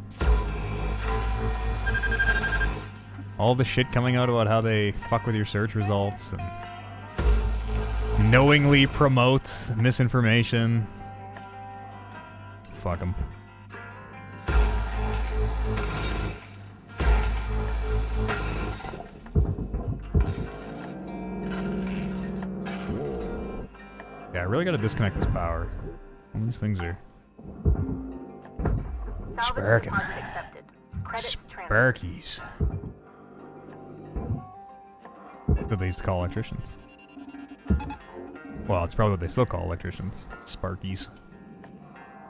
All the shit coming out about how they fuck with your search results and knowingly promote misinformation. Fuck them. Yeah, I really gotta disconnect this power. These things are Salvage sparking. deposit accepted. Credit transferred. Sparkies. What do they used to call electricians? Well, it's probably what they still call electricians. Sparkies.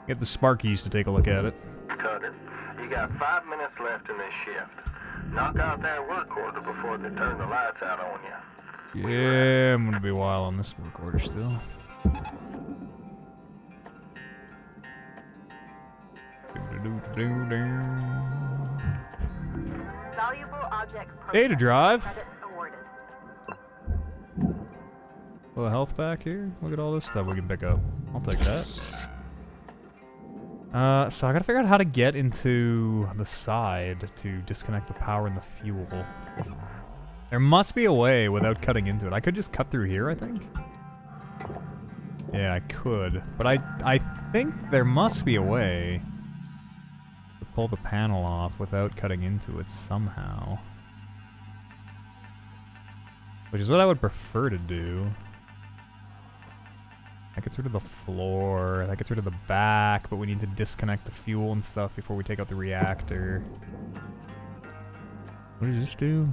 Get the Sparkies to take a look at it. Cutter, you got 5 minutes left in this shift. Knock out that work order before they turn the lights out on you. Yeah, I'm gonna be a while on this recorder still. Valuable object Data drive. Credits awarded. A little health back here. Look at all this stuff we can pick up. I'll take that. So I gotta figure out how to get into the side to disconnect the power and the fuel. There must be a way without cutting into it. I could just cut through here, I think. Yeah, I could. But I think there must be a way to pull the panel off without cutting into it somehow. Which is what I would prefer to do. That gets rid of the floor, that gets rid of the back, but we need to disconnect the fuel and stuff before we take out the reactor. What does this do?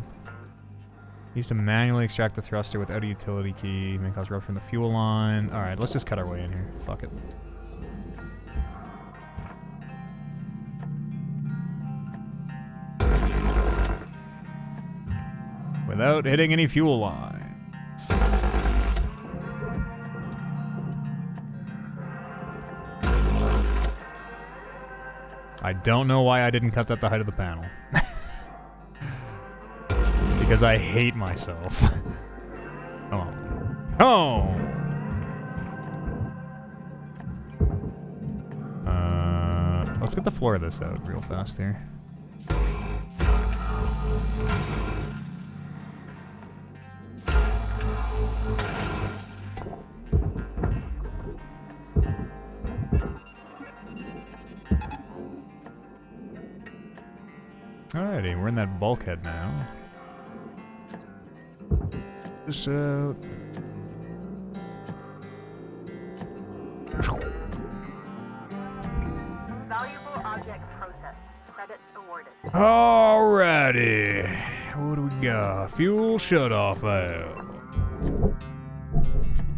Use to manually extract the thruster without a utility key, may cause rupture in the fuel line. Alright, let's just cut our way in here. Fuck it. Without hitting any fuel lines. I don't know why I didn't cut that the height of the panel. Because I hate myself. Come on. Oh! Let's get the floor of this out real fast here. Alrighty, we're in that bulkhead now. This out. Valuable object processed. Credits awarded. Alrighty. What do we got? Fuel shut-off valve.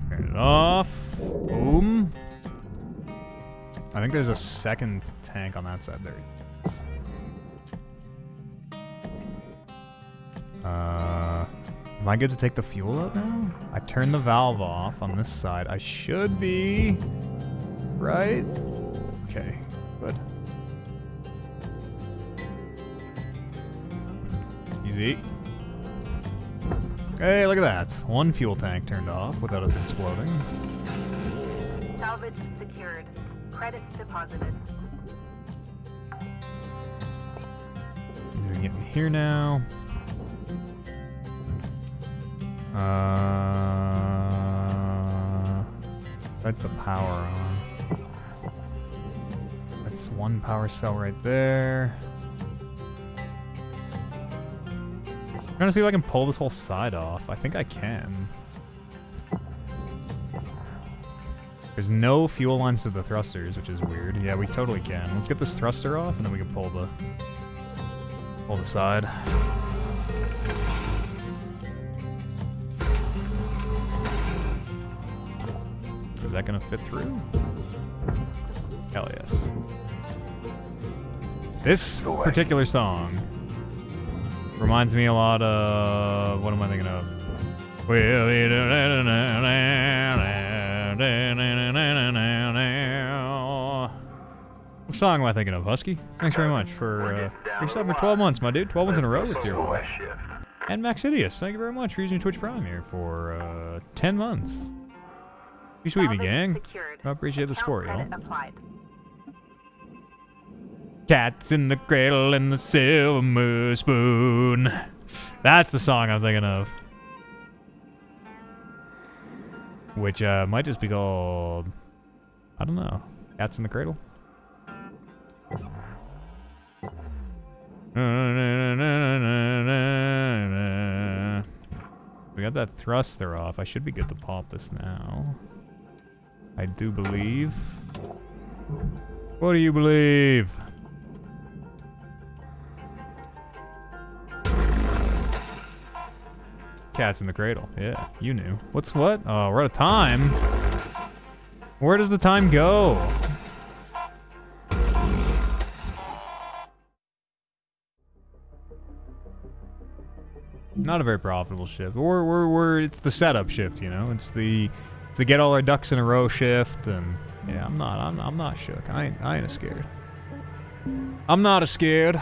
Turn it off. Boom. I think there's a second tank on that side there. Am I good to take the fuel out now? I turned the valve off on this side. I should be... right? Okay, good. Easy. Hey, look at that. One fuel tank turned off without us exploding. Salvage secured. Credits deposited. We can get in here now. That's the power on. That's one power cell right there. I'm trying to see if I can pull this whole side off. I think I can. There's no fuel lines to the thrusters, which is weird. Yeah, we totally can. Let's get this thruster off, and then we can pull the side. Is that gonna fit through? Hell yes. This particular song reminds me a lot of... what am I thinking of? What song am I thinking of, Husky? Thanks very much for your sub for 12 months, my dude. 12 months in a row with you. And Maxidius, thank you very much for using Twitch Prime here for 10 months. You sweet me, gang. Secured. I appreciate the support, y'all. Credit applied. Cats in the cradle and the silver spoon. That's the song I'm thinking of. Which might just be called... I don't know. Cats in the Cradle? We got that thruster off. I should be good to pop this now. I do believe. What do you believe? Cats in the Cradle. Yeah, you knew. What's what? Oh, we're out of time. Where does the time go? Not a very profitable shift. It's the setup shift, you know. It's the get all our ducks in a row shift, and yeah, I'm not shook. I ain't a scared. I'm not a scared.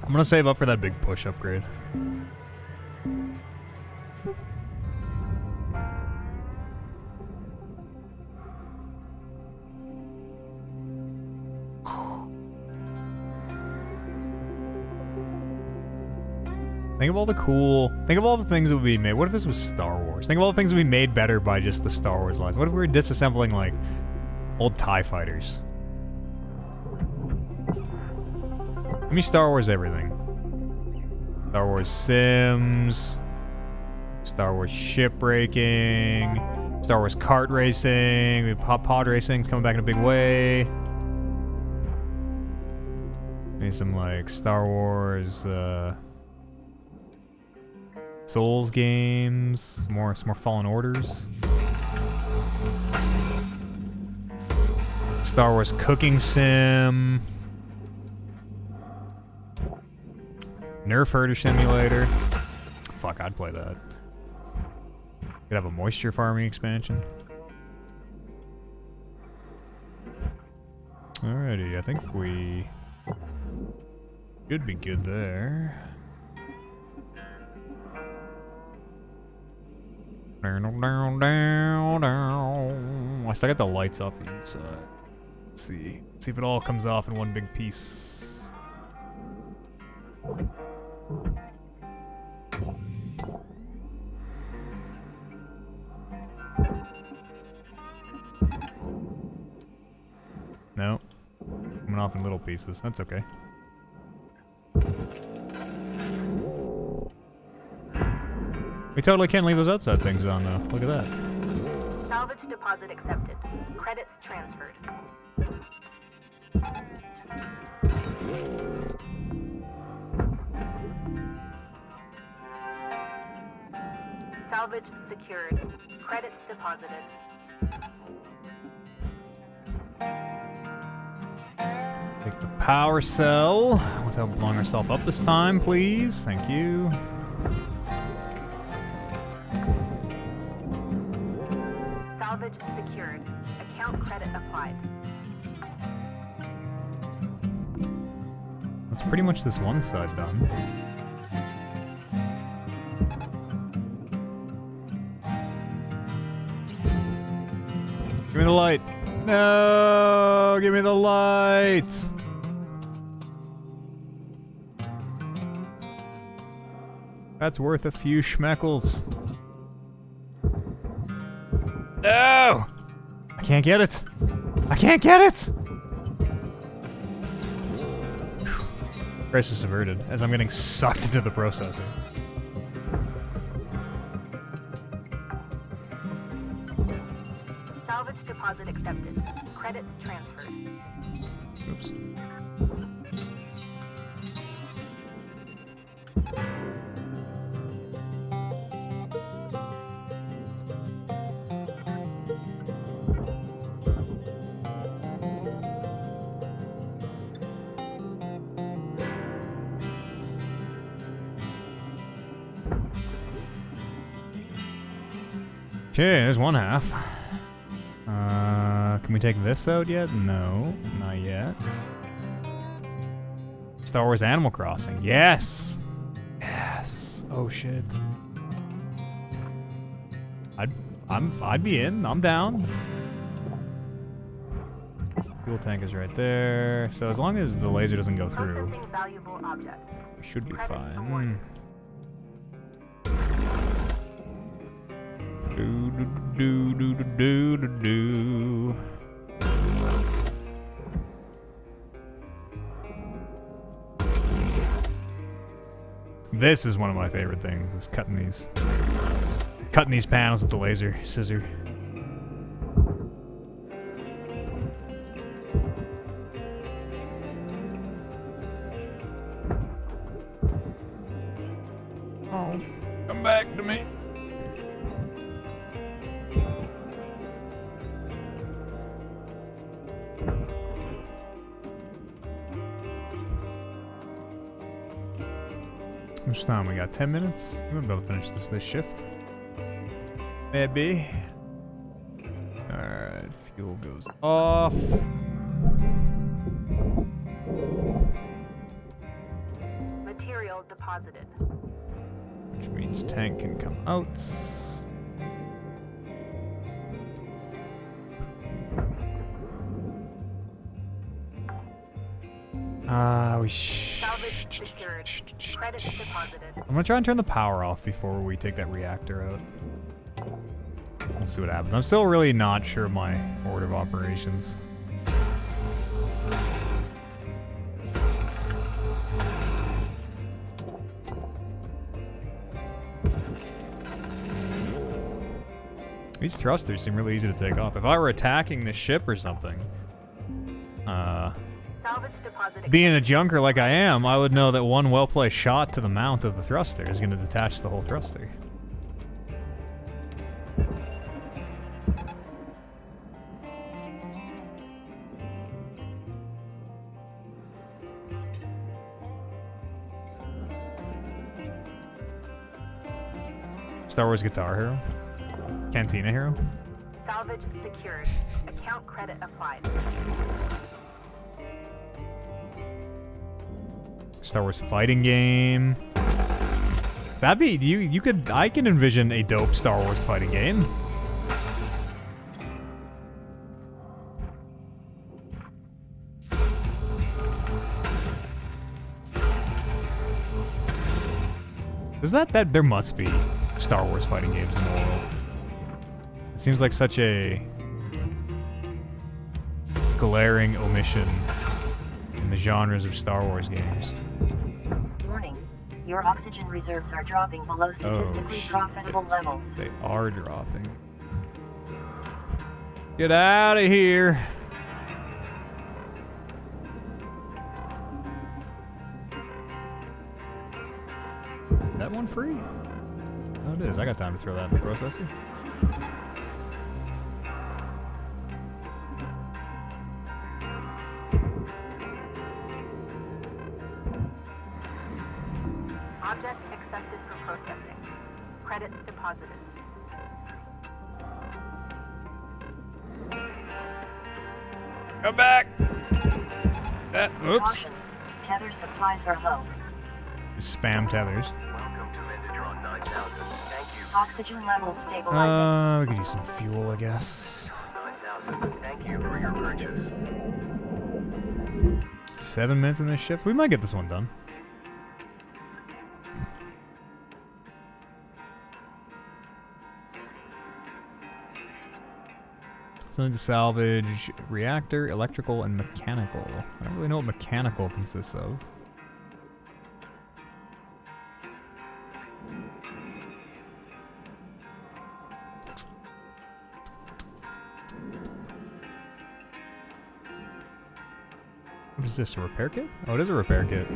I'm gonna save up for that big push upgrade. Think of all the things that would be made. What if this was Star Wars? Think of all the things that would be made better by just the Star Wars lines. What if we were disassembling, like, old TIE fighters? Give me Star Wars everything. Star Wars Sims. Star Wars Shipbreaking. Star Wars Kart Racing. Pod Racing's coming back in a big way. Maybe some, like, Star Wars, Souls games, some more Fallen Orders. Star Wars Cooking Sim. Nerf Herder Simulator. Fuck, I'd play that. Could have a moisture farming expansion. Alrighty, I think we should be good there. I still got the lights off the inside. Let's see if it all comes off in one big piece. No. Coming off in little pieces. That's okay. We totally can't leave those outside things on, though. Look at that. Salvage deposit accepted. Credits transferred. Salvage secured. Credits deposited. Take the power cell without blowing ourselves up this time, please. Thank you. Salvage secured. Account credit applied. That's pretty much this one side done. Give me the light. No, give me the light. That's worth a few schmeckles. No! I can't get it. I can't get it! Crisis averted, as I'm getting sucked into the processor. Salvage deposit accepted. Credits transferred. Oops. Okay, there's one half. Can we take this out yet? No, not yet. Star Wars Animal Crossing. Yes! Yes! Oh shit. I'd be in. I'm down. Fuel tank is right there. So as long as the laser doesn't go through, Processing valuable objects. we should be Credits fine. awarded. Do do do do do do do. This is one of my favorite things, is cutting these panels with the laser scissor. Oh, come back to me. How much time? We got 10 minutes? We're gonna be able to finish this shift. Maybe. Alright, fuel goes off. Material deposited. Which means tank can come out. Salvage secured. Credits deposited. I'm gonna try and turn the power off before we take that reactor out. We'll see what happens. I'm still really not sure of my order of operations. These thrusters seem really easy to take off. If I were attacking this ship or something, Salvage deposit being a junker like I am, I would know that one well-placed shot to the mount of the thruster is going to detach the whole thruster. Star Wars Guitar Hero? Cantina Hero? Salvage secured. Account credit applied. Star Wars fighting game. That'd be you could I can envision a dope Star Wars fighting game. Is that there must be Star Wars fighting games in the world. It seems like such a glaring omission the genres of Star Wars games. Warning. Your oxygen reserves are dropping below statistically profitable levels. They are dropping. Get out of here. Is that one free? Oh, it is. I got time to throw that in the processor. Object accepted for processing. Credits deposited. Come back. Oops. Caution. Tether supplies are low. Spam tethers. Welcome to Metatron 9000. Thank you. Oxygen levels stabilizing. We could use some fuel, I guess. 9000. Thank you for your purchase. 7 minutes in this shift. We might get this one done. Something to salvage: reactor, electrical, and mechanical. I don't really know what mechanical consists of. What is this, a repair kit? Oh, it is a repair kit.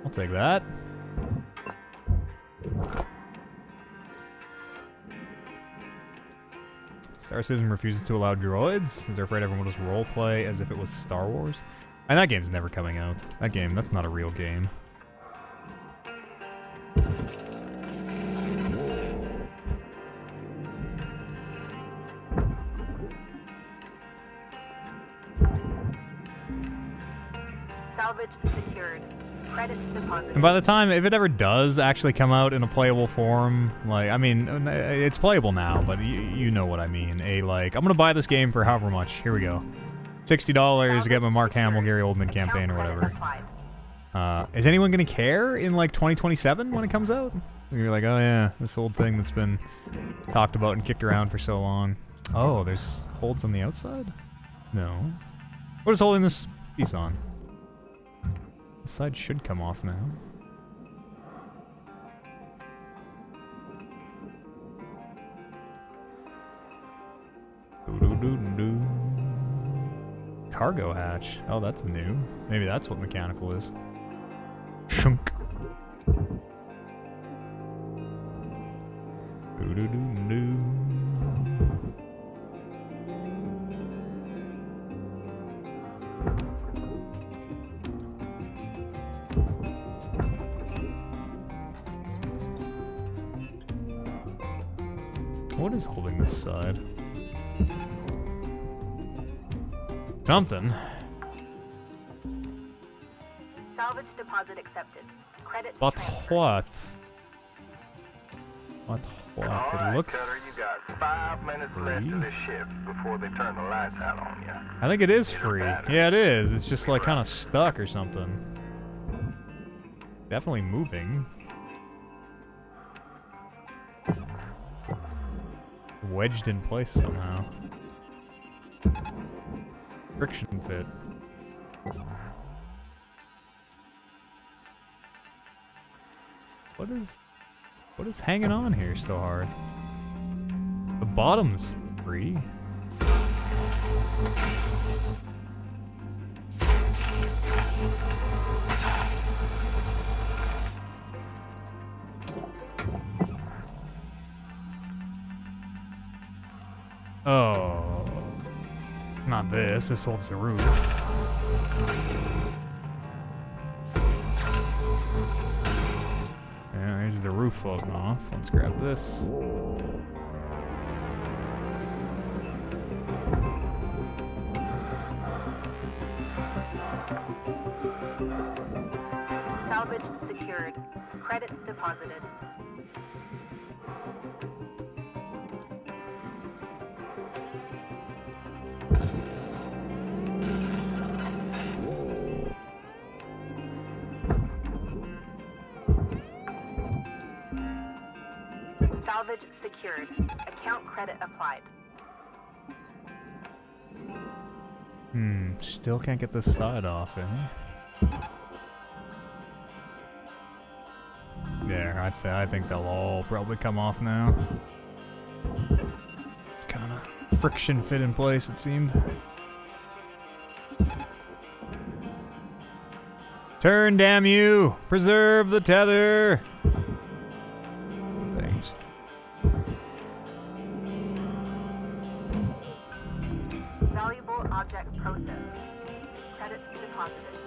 I'll take that. Star Citizen refuses to allow droids. Is they're afraid everyone will just roleplay as if it was Star Wars. And that game's never coming out. That game, that's not a real game. Salvage secured. Credits deposited. And by the time, if it ever does actually come out in a playable form, like, I mean, it's playable now, but you know what I mean. Like, I'm gonna buy this game for however much. Here we go. $60 to get my Mark Hamill, Gary Oldman campaign or whatever. Is anyone gonna care in, like, 2027 when it comes out? You're like, oh yeah, this old thing that's been talked about and kicked around for so long. Oh, there's holds on the outside? No. What is holding this piece on? The side should come off now. Doo-doo-doo-doo. Cargo hatch. Oh, that's new. Maybe that's what mechanical is. Shunk. Doo-doo-doo-doo. What is holding this side? Something. Salvage deposit accepted. Credits But transferred. what? What? All It right, looks... Cutter, you got 5 minutes left in this shift before they turn the lights out on you. I think it is free. Yeah, it is. It's just like kind of stuck or something. Definitely moving. Wedged in place somehow. Friction fit. What is hanging on here so hard? The bottom's free. Oh, not this. This holds the roof. Yeah, here's the roof floating off. Let's grab this. Salvage secured. Credits deposited. Salvage secured. Account credit applied. Still can't get this side off, eh? There, I think they'll all probably come off now. It's kind of friction fit in place, it seemed. Turn, damn you! Preserve the tether! Thanks. Valuable object processed. Credits deposited.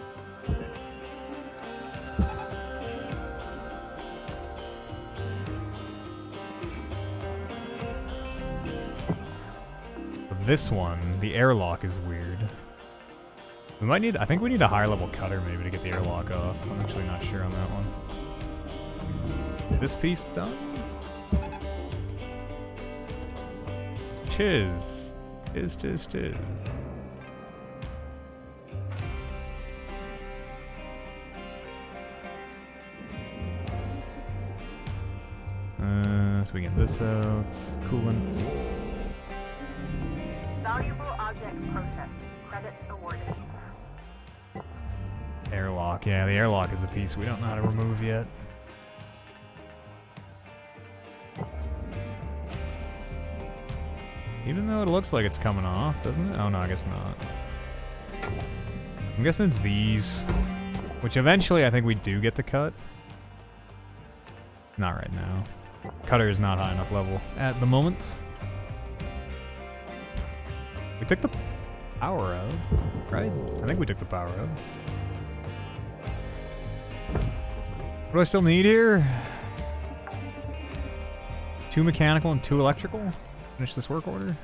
This one, the airlock is weird. We might need, I think we need a higher level cutter maybe to get the airlock off. I'm actually not sure on that one. This piece done? Tis. Tis. So we get this out, coolant. Valuable object processed. Credits awarded. Airlock, yeah, the airlock is the piece we don't know how to remove yet. Even though it looks like it's coming off, doesn't it? Oh no, I guess not. I'm guessing it's these, which eventually I think we do get to cut. Not right now. Cutter is not high enough level at the moment. We took the power out, right? I think we took the power out. What do I still need here? 2 mechanical and 2 electrical? Finish this work order.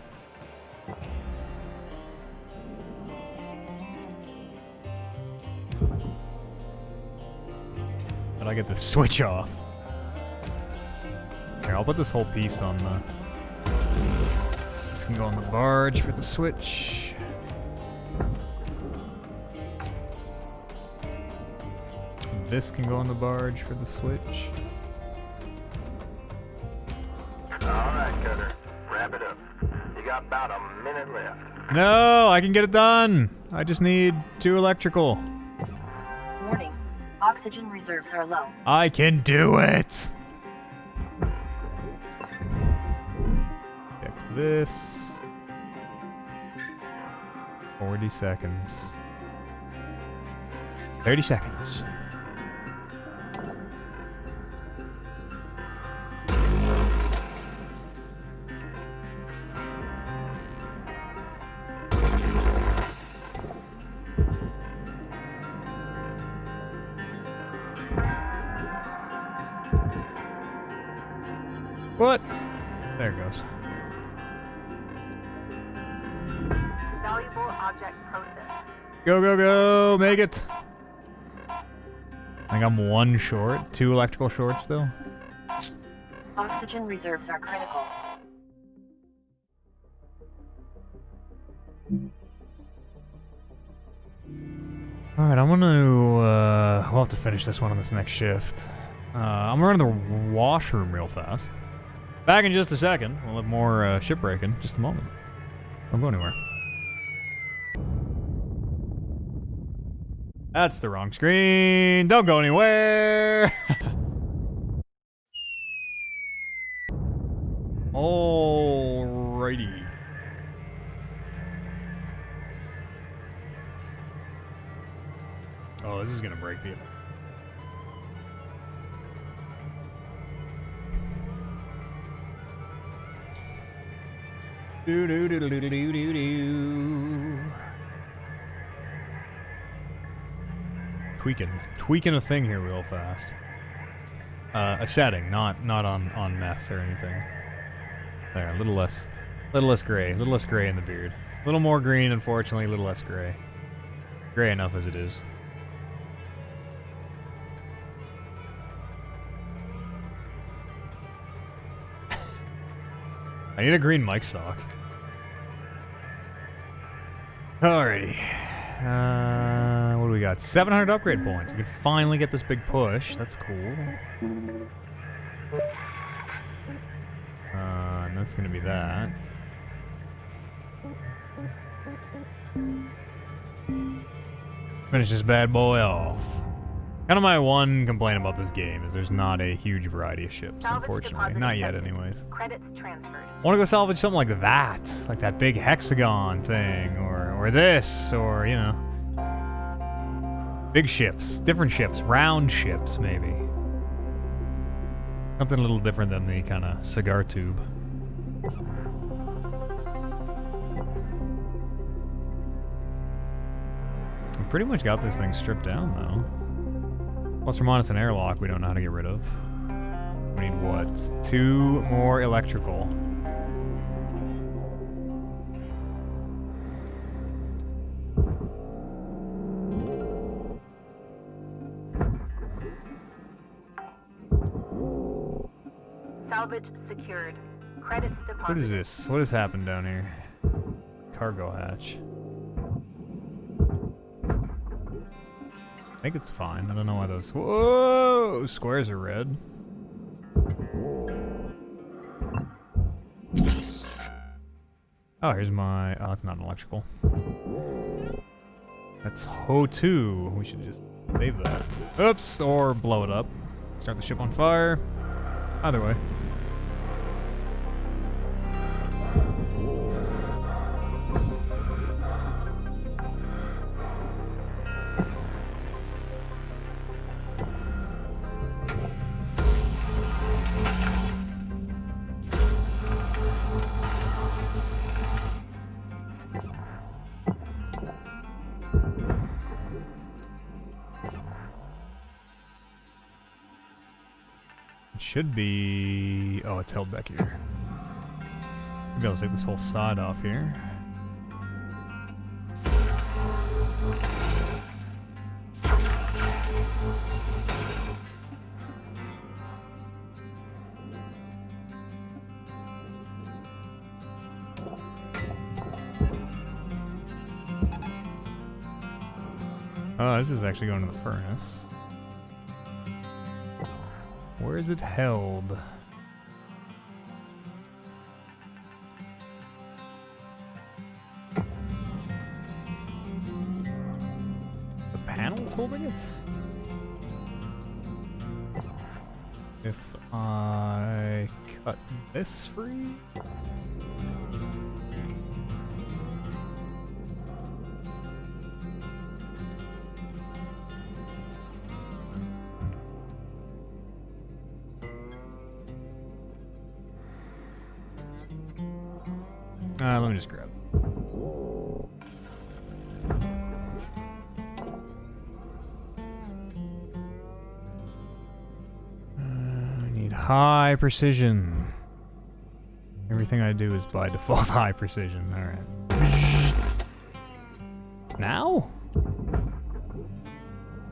How'd I get the switch off? Here, I'll put this whole piece on the... This can go on the barge for the switch. This can go on the barge for the switch. Alright, Cutter. Wrap it up. You got about a minute left. No, I can get it done. I just need 2 electrical. Warning. Oxygen reserves are low. I can do it. Check this. 40 seconds. 30 seconds. What? There it goes. Valuable object processed. Go, go, go! Make it! I think I'm 1 short. 2 electrical shorts, though. Oxygen reserves are critical. Alright, I'm gonna, we'll have to finish this one on this next shift. I'm running the washroom real fast. Back in just a second. We'll have more, shipbreaking in just a moment. Don't go anywhere. That's the wrong screen. Don't go anywhere. Alrighty. Oh, this is gonna break the... Do do do do do do do do. Tweaking a thing here real fast. A setting, not on meth or anything. There, a little less gray, in the beard. A little more green, unfortunately, a little less gray. Gray enough as it is. I need a green mic stock. Alrighty. What do we got? 700 upgrade points. We can finally get this big push. That's cool. And that's gonna be that. Finish this bad boy off. Kind of my one complaint about this game is there's not a huge variety of ships, Salvage unfortunately. deposit Not yet, accepted. anyways. Credits transferred. I want to go salvage something like that big hexagon thing, or this, or, you know. Big ships, different ships, round ships, maybe. Something a little different than the kind of cigar tube. We pretty much got this thing stripped down, though. Plus or minus an airlock we don't know how to get rid of. We need what? 2 more electrical. Salvage secured. Credits deposited. What is this? What has happened down here? Cargo hatch. I think it's fine. I don't know why those... Whoa! Squares are red. Oh, here's my... Oh, it's not an electrical. That's HO2. We should just save that. Oops! Or blow it up. Start the ship on fire. Either way. Should be... Oh, it's held back here. Maybe I'll take this whole side off here. Oh, this is actually going to the furnace. Where is it held? The panel's holding it? If I cut this free? Let me just grab it. I need high precision. Everything I do is by default high precision. Alright. Now?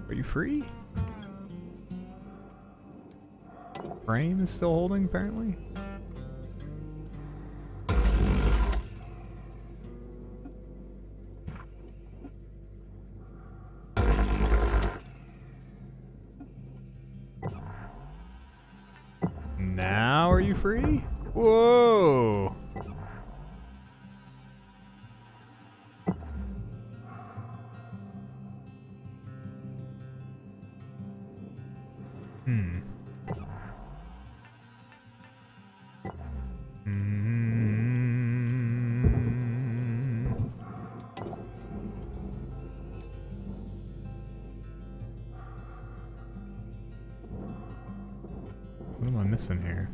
Are you free? Frame is still holding, apparently. Now are you free? Whoa! What am I missing here?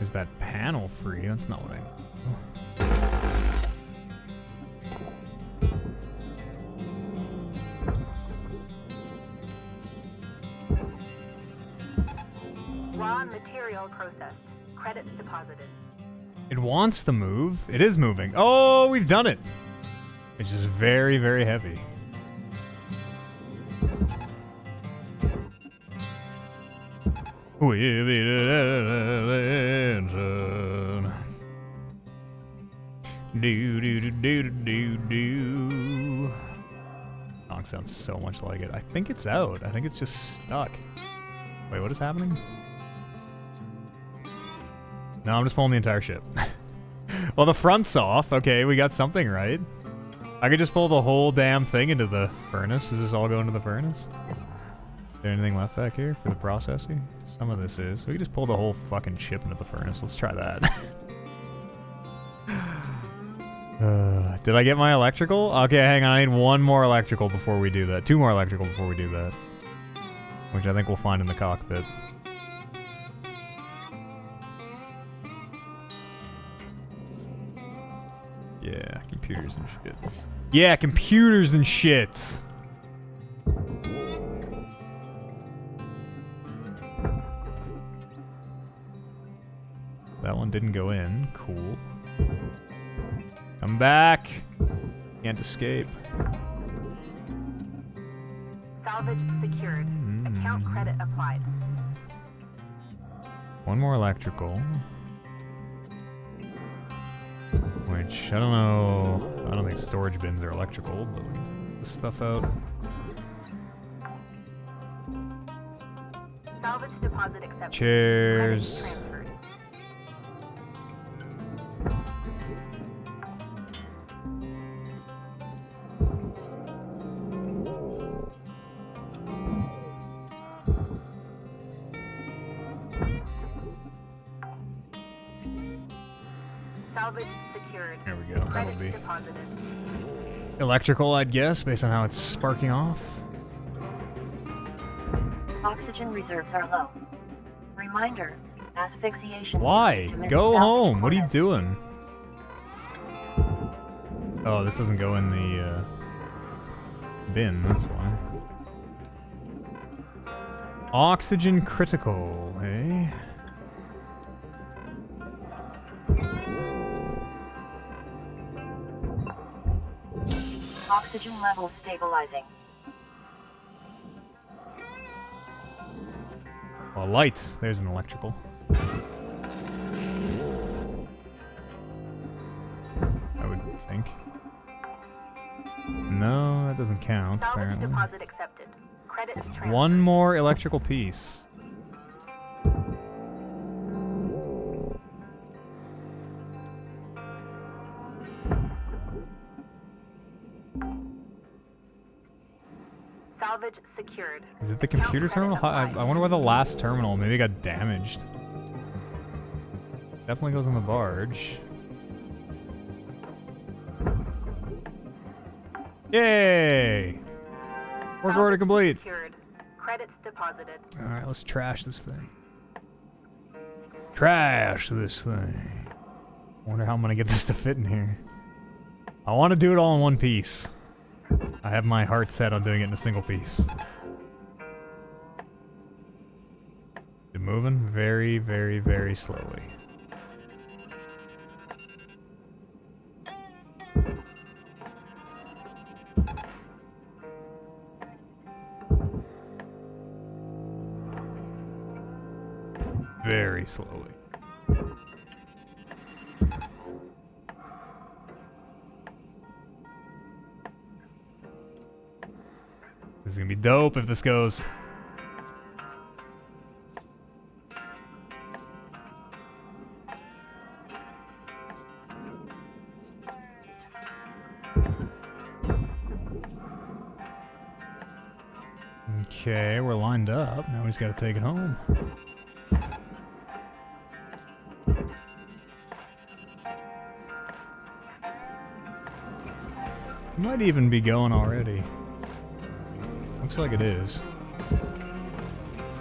Is that panel free? That's not what I... Raw material processed. Credits deposited. It wants to move. It is moving. Oh, we've done it. It's just very, very heavy. We'll be the legend. Do. Song sounds so much like it. I think it's out. I think it's just stuck. Wait, what is happening? No, I'm just pulling the entire ship. Well, the front's off. Okay, we got something right. I could just pull the whole damn thing into the furnace. Is this all going to the furnace? Is there anything left back here for the processing? Some of this is. We could just pull the whole fucking ship into the furnace. Let's try that. Did I get my electrical? Okay, hang on. I need one more electrical before we do that. Two more electrical before we do that. Which I think we'll find in the cockpit. Yeah, computers and shit. Yeah, computers and shit! That one didn't go in. Cool. Come back! Can't escape. Salvage secured. Account credit applied. One more electrical. Which, I don't know... I don't think storage bins are electrical, but we can take this stuff out. Salvage deposit accepted. Cheers. Credit transferred. Salvage secured. There we go. That'll Credit be deposited. electrical, I'd guess, based on how it's sparking off. Oxygen reserves are low. Reminder, asphyxiation. Why? to miss Go salvage home. What are you quotas. doing? Oh, this doesn't go in the bin. That's why. Oxygen critical, eh? Oxygen levels stabilizing. Well, lights. There's an electrical. I would think. No, that doesn't count, Salvage apparently. deposit accepted. Credits transferred. One more electrical piece. Salvage secured. Is it the computer Account terminal? credit I applied. wonder where the last terminal maybe got damaged. Definitely goes on the barge. Yay! Work order Salvage complete. Secured. Credits deposited. Alright, let's trash this thing. Trash this thing. Wonder how I'm gonna get this to fit in here. I want to do it all in one piece. I have my heart set on doing it in a single piece. It's moving very, very, very slowly. Very slowly. This is gonna be dope if this goes. Okay, we're lined up. Now we just gotta take it home. Might even be going already. Looks like it is.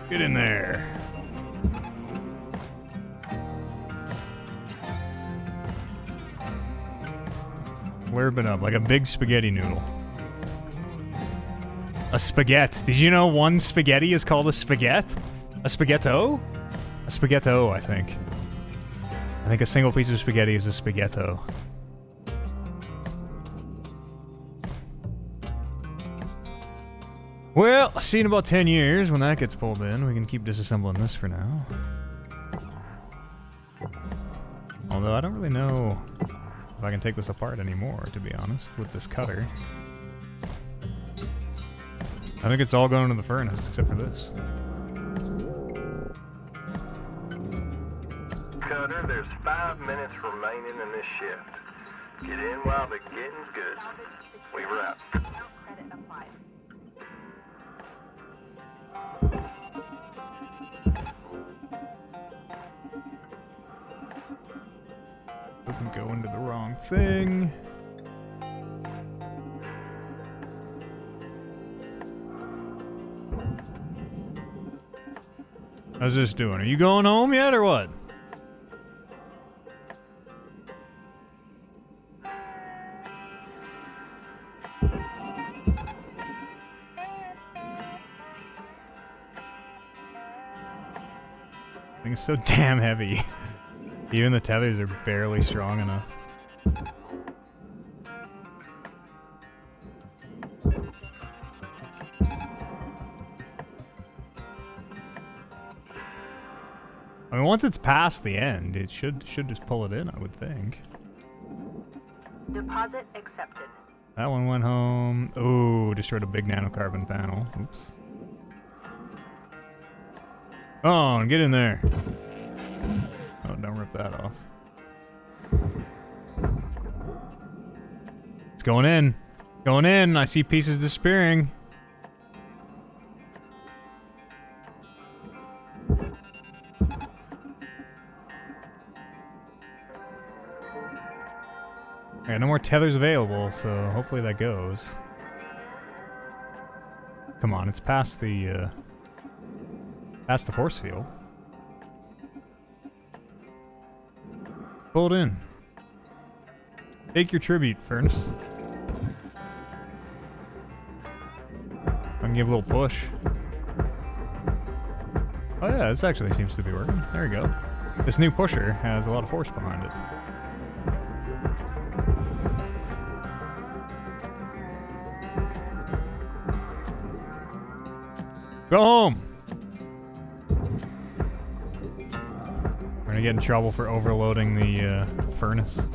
Get in there. Flare it up like a big spaghetti noodle. A spaghetti. Did you know one spaghetti is called a spaghetti? A spaghetto? A spaghetto, I think. I think a single piece of spaghetti is a spaghetto. Well, see you in about 10 years when that gets pulled in. We can keep disassembling this for now. Although I don't really know if I can take this apart anymore, to be honest, with this cutter. I think it's all going to the furnace, except for this. Cutter sir, there's 5 minutes remaining in this shift. Get in while the getting's good. We wrap. No credit applied. Doesn't go into the wrong thing. How's this doing? Are you going home yet or what? Thing's so damn heavy. Even the tethers are barely strong enough. I mean, once it's past the end, it should just pull it in, I would think. Deposit accepted. That one went home. Ooh, destroyed a big nanocarbon panel. Oops. Oh, get in there. Oh, don't rip that off. It's going in. Going in. I see pieces disappearing. Okay, no more tethers available, so hopefully that goes. Come on, it's past the force field. Pull it in. Take your tribute, Furnace. I can give a little push. Oh yeah, this actually seems to be working. There we go. This new pusher has a lot of force behind it. Go home! We're gonna get in trouble for overloading the furnace.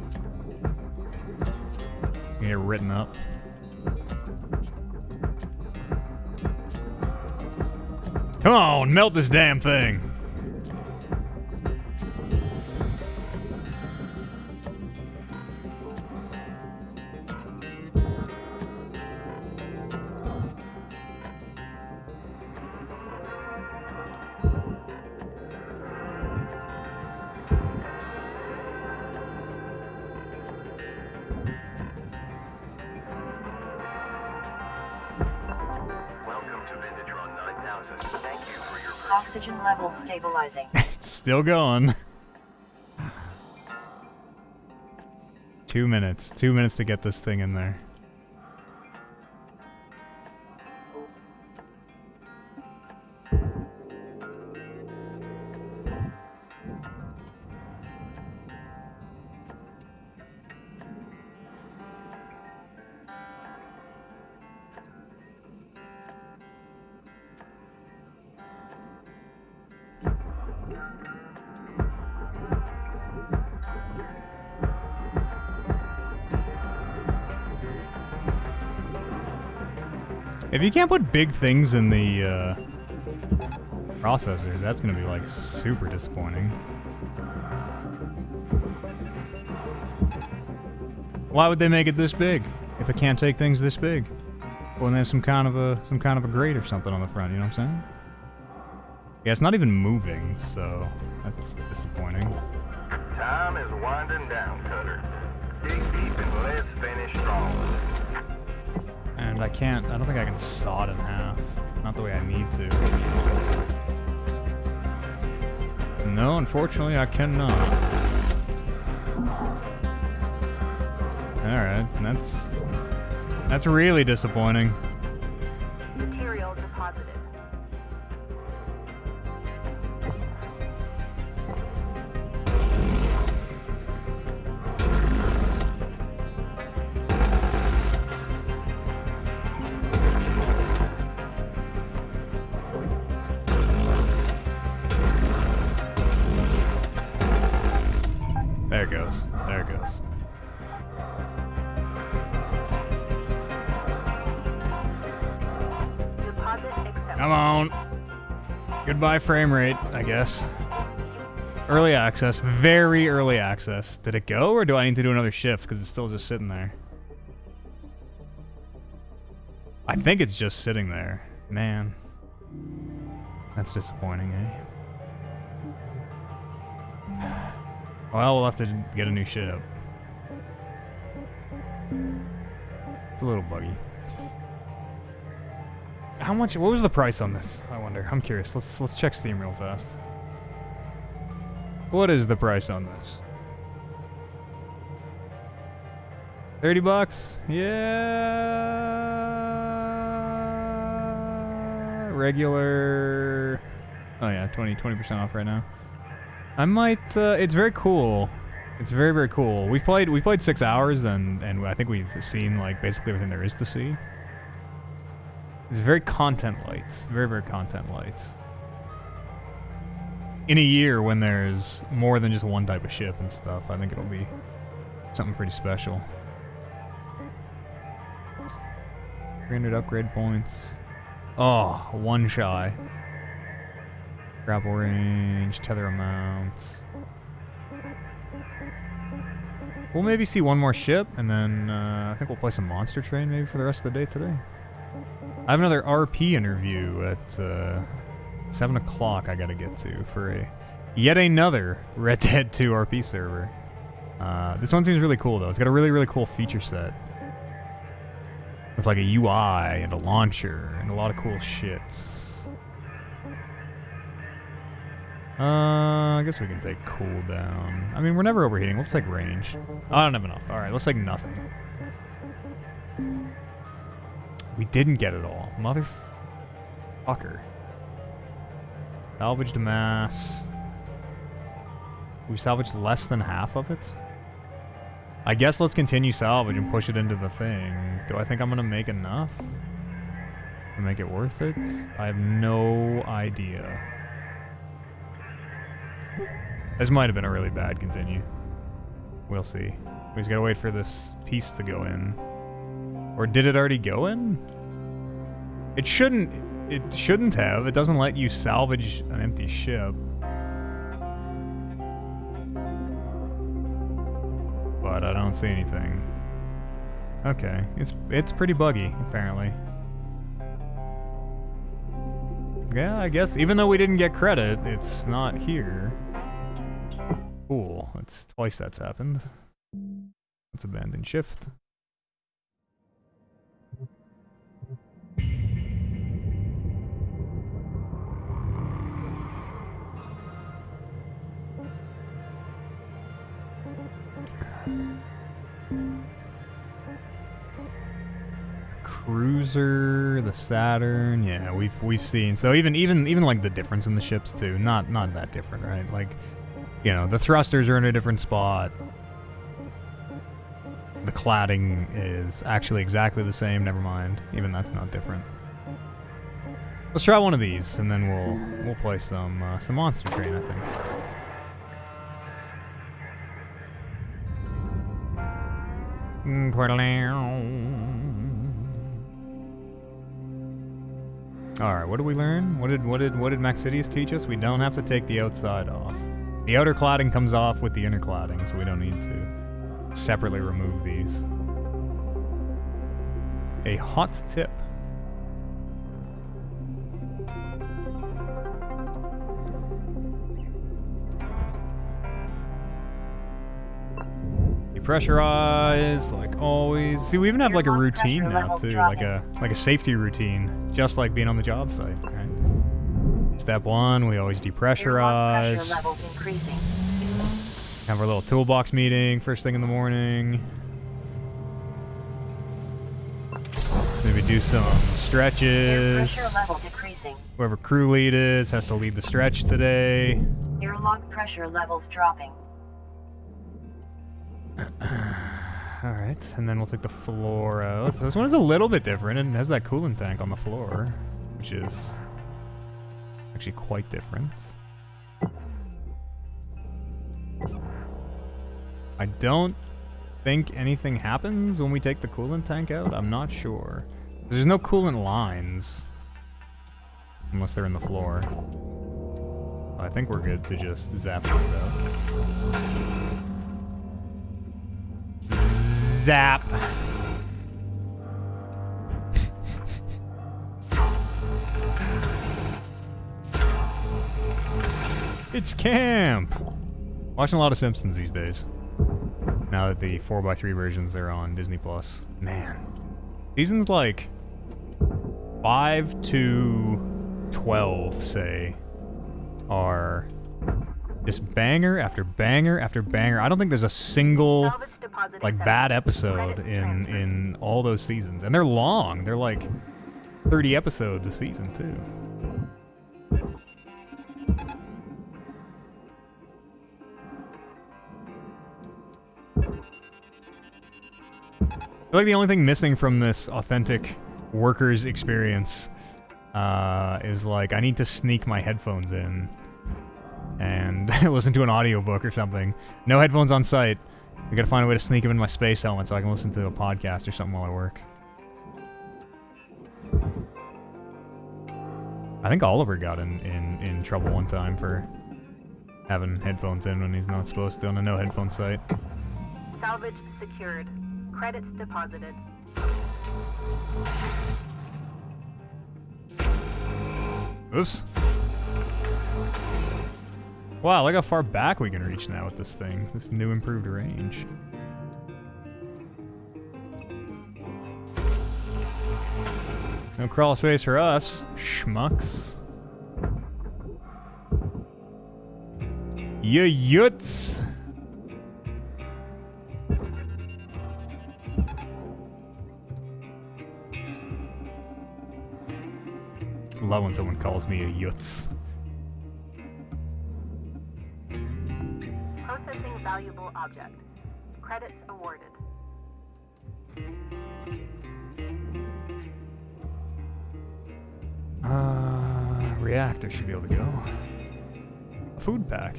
Gonna get written up. Come on, melt this damn thing! Oxygen level stabilizing. It's still going. 2 minutes. 2 minutes to get this thing in there. If you can't put big things in the processors, that's gonna be like super disappointing. Why would they make it this big if it can't take things this big? Well, they have some kind of a grate or something on the front. You know what I'm saying? Yeah, it's not even moving, so that's disappointing. Time is winding down, Cutter. Dig deep and let's finish strong. And I don't think I can saw it in half. Not the way I need to. No, unfortunately I cannot. Alright, that's really disappointing. Material deposited. There it goes. There it goes. Deposit accepted. Come on. Goodbye frame rate, I guess. Early access. Very early access. Did it go, or do I need to do another shift because it's still just sitting there? I think it's just sitting there. Man. That's disappointing, eh? Well, we'll have to get a new ship. It's a little buggy. How much? What was the price on this? I wonder. I'm curious. Let's check Steam real fast. What is the price on this? $30? Yeah. Regular. Oh yeah, 20% off right now. I might. It's very cool. It's very, very cool. We played 6 hours and I think we've seen like basically everything there is to see. It's very content light. Very, very content light. In a year when there's more than just one type of ship and stuff, I think it'll be something pretty special. 300 upgrade points. Oh, one shy. Grapple range, tether amount. We'll maybe see one more ship, and then I think we'll play some Monster Train maybe for the rest of the day today. I have another RP interview at 7 o'clock I gotta get to for yet another Red Dead 2 RP server. This one seems really cool though. It's got a really, really cool feature set. With like a UI and a launcher and a lot of cool shits. I guess we can take cooldown. I mean, we're never overheating. Let's take range. I don't have enough. Alright, let's take nothing. We didn't get it all. Motherfucker. Salvaged a mass. We salvaged less than half of it? I guess let's continue salvage and push it into the thing. Do I think I'm gonna make enough to make it worth it? I have no idea. This might have been a really bad continue. We'll see. We just gotta wait for this piece to go in. Or did it already go in? It shouldn't have. It doesn't let you salvage an empty ship. But I don't see anything. Okay, it's pretty buggy, apparently. Yeah, I guess even though we didn't get credit, it's not here. Cool. It's twice that's happened. Let's abandon shift. Cruiser, the Saturn, yeah, we've seen. So even like the difference in the ships too, not that different, right? Like, you know, the thrusters are in a different spot. The cladding is actually exactly the same. Never mind, even that's not different. Let's try one of these, and then we'll play some Monster Train, I think. Alright, what did we learn? What did Maxidius teach us? We don't have to take the outside off. The outer cladding comes off with the inner cladding, so we don't need to separately remove these. A hot tip. Depressurize, like always. See, we even have like a routine now too, like a safety routine, just like being on the job site, right? Step 1, we always depressurize. Have our little toolbox meeting first thing in the morning. Maybe do some stretches. Whoever crew lead is has to lead the stretch today. Airlock pressure levels dropping. Alright, and then we'll take the floor out. So this one is a little bit different and has that coolant tank on the floor, which is actually quite different. I don't think anything happens when we take the coolant tank out. I'm not sure. There's no coolant lines. Unless they're in the floor. I think we're good to just zap this out. Zap! It's camp! Watching a lot of Simpsons these days. Now that the 4x3 versions are on Disney Plus. Man. Seasons like 5 to 12, say, are just banger after banger after banger. I don't think there's a single like bad episode in all those seasons. And they're long. They're like 30 episodes a season too. I feel like the only thing missing from this authentic workers experience is like I need to sneak my headphones in and listen to an audiobook or something. No headphones on site. I gotta find a way to sneak them in my space helmet so I can listen to a podcast or something while I work. I think Oliver got in trouble one time for having headphones in when he's not supposed to on a no headphone site. Salvage secured. Credits deposited. Oops. Wow, look how far back we can reach now with this thing. This new improved range. No crawl space for us, schmucks. Yuts. Love when someone calls me a yutz. Processing valuable object. Credits awarded. Reactor should be able to go. A food pack.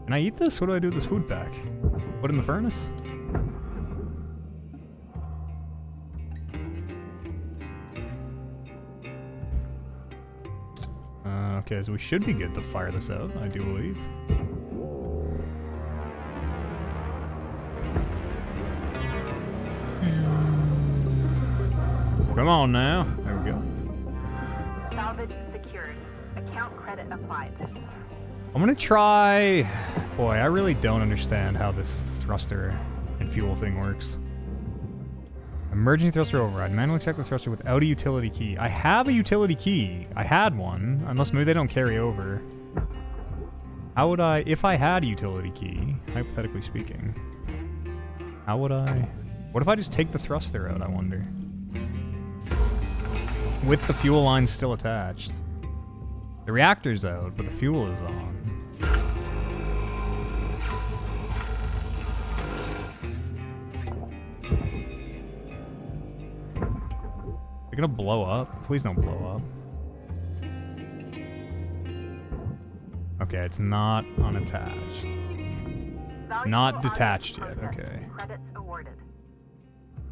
Can I eat this? What do I do with this food pack? Put it in the furnace? Okay, so we should be good to fire this out, I do believe. Come on now. There we go. Salvage secured. Account credit applied. I'm gonna try... Boy, I really don't understand how this thruster and fuel thing works. Emergency thruster override. Manually check the thruster without a utility key. I have a utility key. I had one, unless maybe they don't carry over. How would I... If I had a utility key, hypothetically speaking, how would I... What if I just take the thruster out, I wonder? With the fuel line still attached. The reactor's out, but the fuel is on. They're gonna blow up. Please don't blow up. Okay, it's not unattached. Not detached yet, okay. Credits awarded.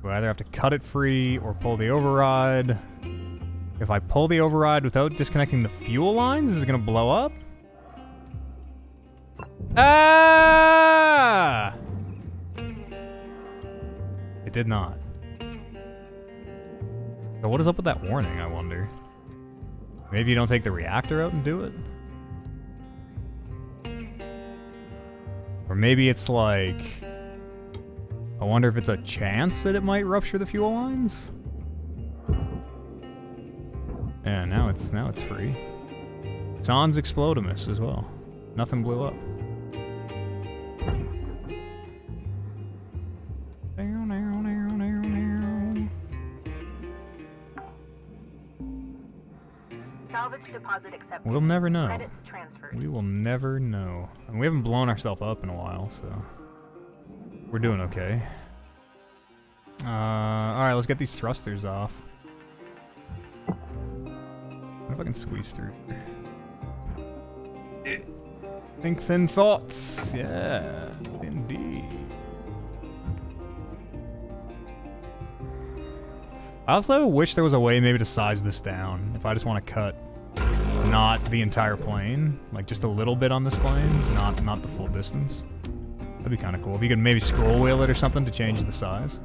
We either have to cut it free or pull the override. If I pull the override without disconnecting the fuel lines, is it gonna blow up? Ah! It did not. So what is up with that warning, I wonder? Maybe you don't take the reactor out and do it? Or maybe it's like... I wonder if it's a chance that it might rupture the fuel lines? Yeah, now it's free. Sans Explodimus as well. Nothing blew up. Salvage deposit accepted. We'll never know. Credits transferred. We will never know. And we haven't blown ourselves up in a while, so... We're doing okay. Alright, let's get these thrusters off. What if I can squeeze through? Think thin thoughts. Yeah, indeed. I also wish there was a way maybe to size this down if I just want to cut not the entire plane, like just a little bit on this plane, not the full distance. That'd be kind of cool. If you could maybe scroll wheel it or something to change the size.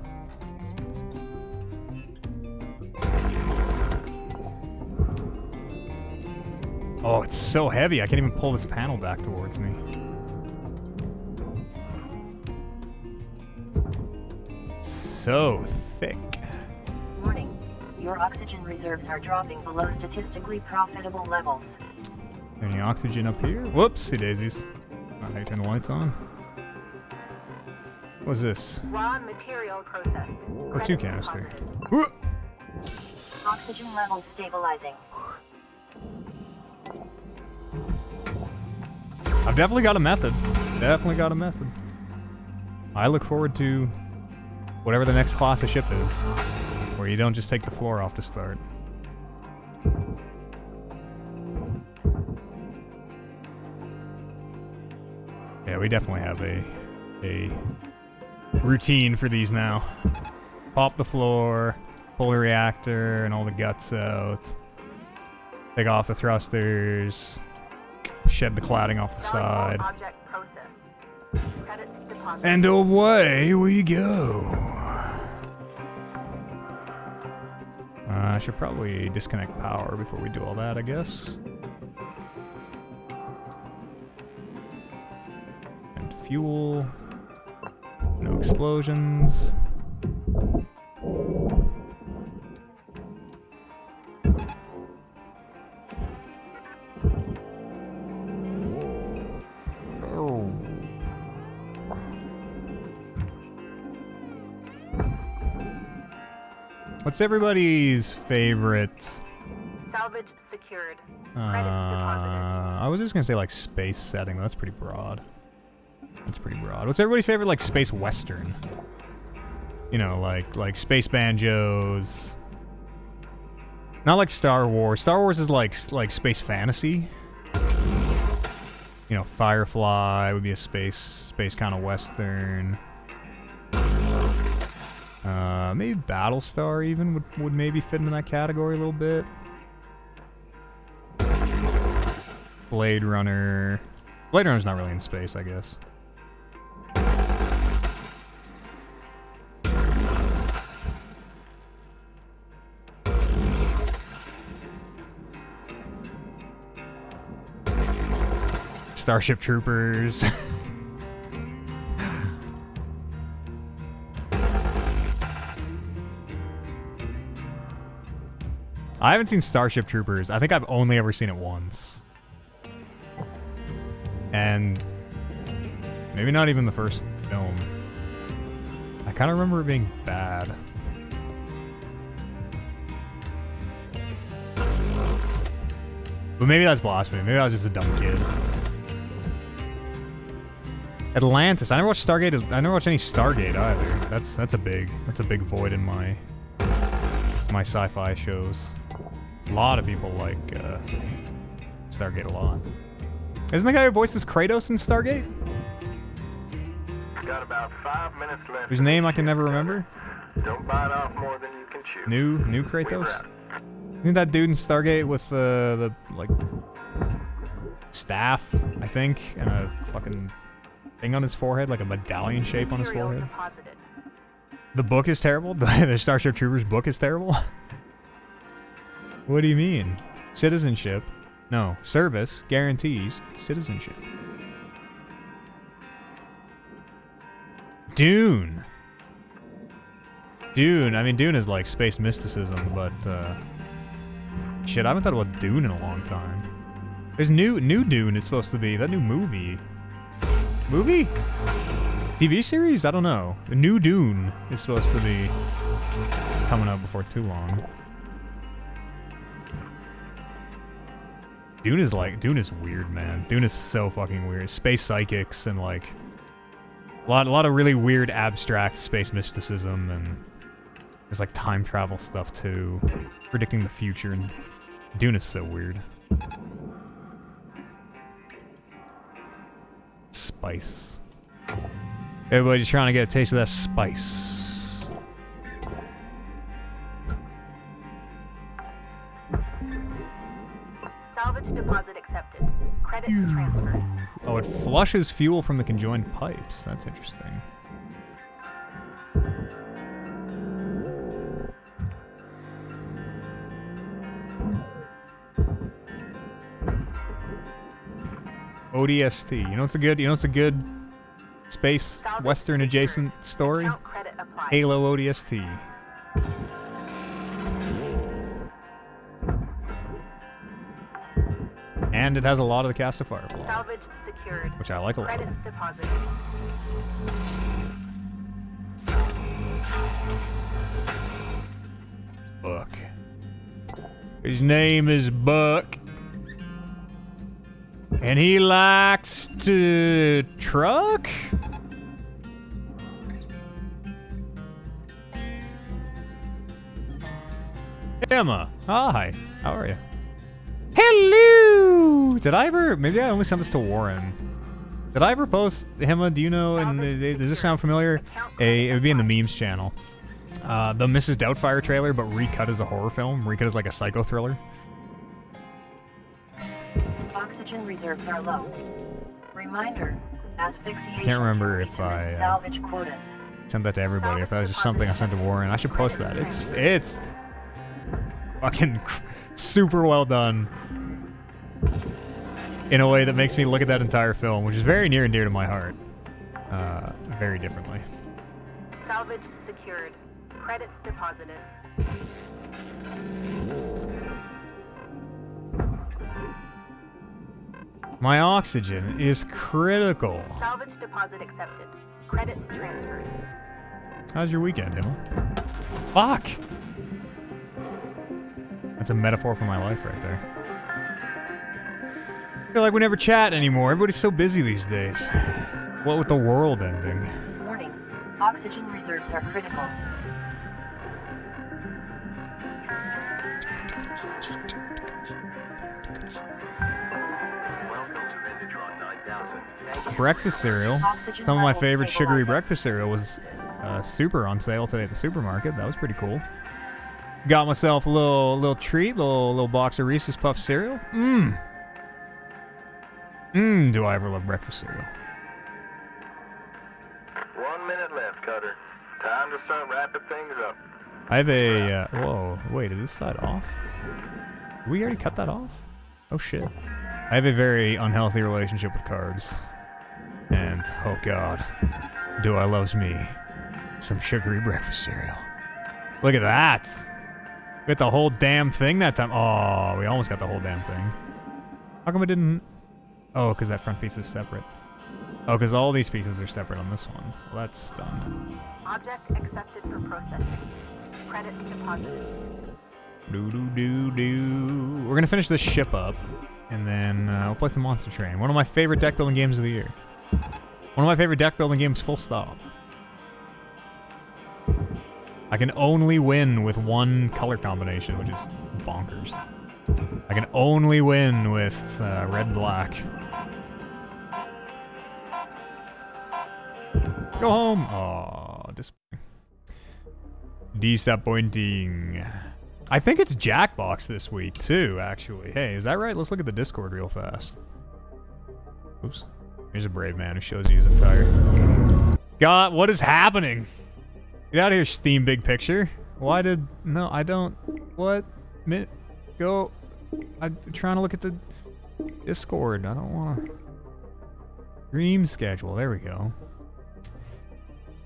Oh, it's so heavy. I can't even pull this panel back towards me. So thick. Warning. Your oxygen reserves are dropping below statistically profitable levels. Any oxygen up here? Whoopsie daisies. Not how you turn the lights on. What's this? Raw material processed. O2 canister. Oxygen levels stabilizing. I've definitely got a method. Definitely got a method. I look forward to whatever the next class of ship is, where you don't just take the floor off to start. Yeah, we definitely have a routine for these now. Pop the floor, pull the reactor and all the guts out, take off the thrusters, shed the cladding off the side, Object processed. Credits deposited. and away we go. I should probably disconnect power before we do all that, I guess. And fuel. No explosions. Oh. What's everybody's favorite? Salvage secured. Credits deposited. I was just gonna say like space setting. That's pretty broad. That's pretty broad. What's everybody's favorite like space western? You know, like space banjos. Not like Star Wars. Star Wars is like space fantasy. You know, Firefly would be a space kind of western. Maybe Battlestar even would maybe fit into that category a little bit. Blade Runner. Blade Runner's not really in space, I guess. Starship Troopers. I haven't seen Starship Troopers. I think I've only ever seen it once. And maybe not even the first film. I kind of remember it being bad. But maybe that's blasphemy. Maybe I was just a dumb kid. Atlantis. I never watched Stargate. I never watched any Stargate either. That's a big void in my sci-fi shows. A lot of people like Stargate a lot. Isn't the guy who voices Kratos in Stargate? Got about 5 minutes left. Whose name I can never remember? Don't bite off more than you can chew. New Kratos? Isn't that dude in Stargate with the like staff, I think, and a fucking thing on his forehead, like a medallion shape on his Material forehead? deposited. The book is terrible? The Starship Troopers book is terrible? What do you mean? Citizenship? No. Service guarantees citizenship. Dune. Dune. I mean, Dune is like space mysticism, but shit, I haven't thought about Dune in a long time. There's new Dune is supposed to be that new movie. Movie? TV series? I don't know. The new Dune is supposed to be coming out before too long. Dune is weird, man. Dune is so fucking weird. Space psychics and like a lot of really weird abstract space mysticism, and there's like time travel stuff too, predicting the future, and Dune is so weird. Spice. Everybody's trying to get a taste of that spice. Salvage Credits transferred. Oh, it flushes fuel from the conjoined pipes. That's interesting. ODST. You know it's a good space western adjacent story? Account credit applied. Halo ODST. And it has a lot of the cast of Firefly, Salvage secured. which I like a lot. Credits deposited. Buck. His name is Buck. And he likes to truck? Emma, hi. How are you? Hello! Did I ever... Maybe I only sent this to Warren. Did I ever post... Emma, do you know... And does this sound familiar? It would be in the memes channel. The Mrs. Doubtfire trailer, but recut as a horror film. Recut as like a psycho thriller. Oxygen reserves are low. Reminder, asphyxiation. I can't remember if I salvage quotas. sent that to everybody. If that was just something I sent to Warren, I should post that. It's fucking super well done in a way that makes me look at that entire film, which is very near and dear to my heart, very differently. Salvage secured. Credits deposited. My oxygen is critical. Salvage deposit accepted. Credits transferred. How's your weekend, Himmel? Fuck! That's a metaphor for my life right there. I feel like we never chat anymore. Everybody's so busy these days. What with the world ending? Warning, oxygen reserves are critical. Welcome to Megatron 9000. Breakfast cereal. Oxygen Some of my levels favorite sugary stabilizing. breakfast cereal was super on sale today at the supermarket. That was pretty cool. Got myself a little treat, little box of Reese's Puff cereal. Do I ever love breakfast cereal? 1 minute left, Cutter. Time to start wrapping things up. I have a, whoa, wait, is this side off? Did we already cut that off? Oh shit. I have a very unhealthy relationship with carbs. And, oh god, do I loves me some sugary breakfast cereal. Look at that! We got the whole damn thing that time. Oh, we almost got the whole damn thing. How come it didn't? Oh, because that front piece is separate. Oh, because all these pieces are separate on this one. Well, that's stunned. Object accepted for processing. Credits deposited. Do. We're gonna finish this ship up, and then we'll play some Monster Train. One of my favorite deck building games of the year. One of my favorite deck building games, full stop. I can only win with one color combination, which is bonkers. I can only win with red and black. Go home! Aw, disappointing. I think it's Jackbox this week, too, actually. Hey, is that right? Let's look at the Discord real fast. Oops. Here's a brave man who shows you his entire... God, what is happening? Get out of here, Steam Big Picture. Why did... No, I don't... What? Go... I'm trying to look at the Discord. I don't want to... Dream schedule. There we go.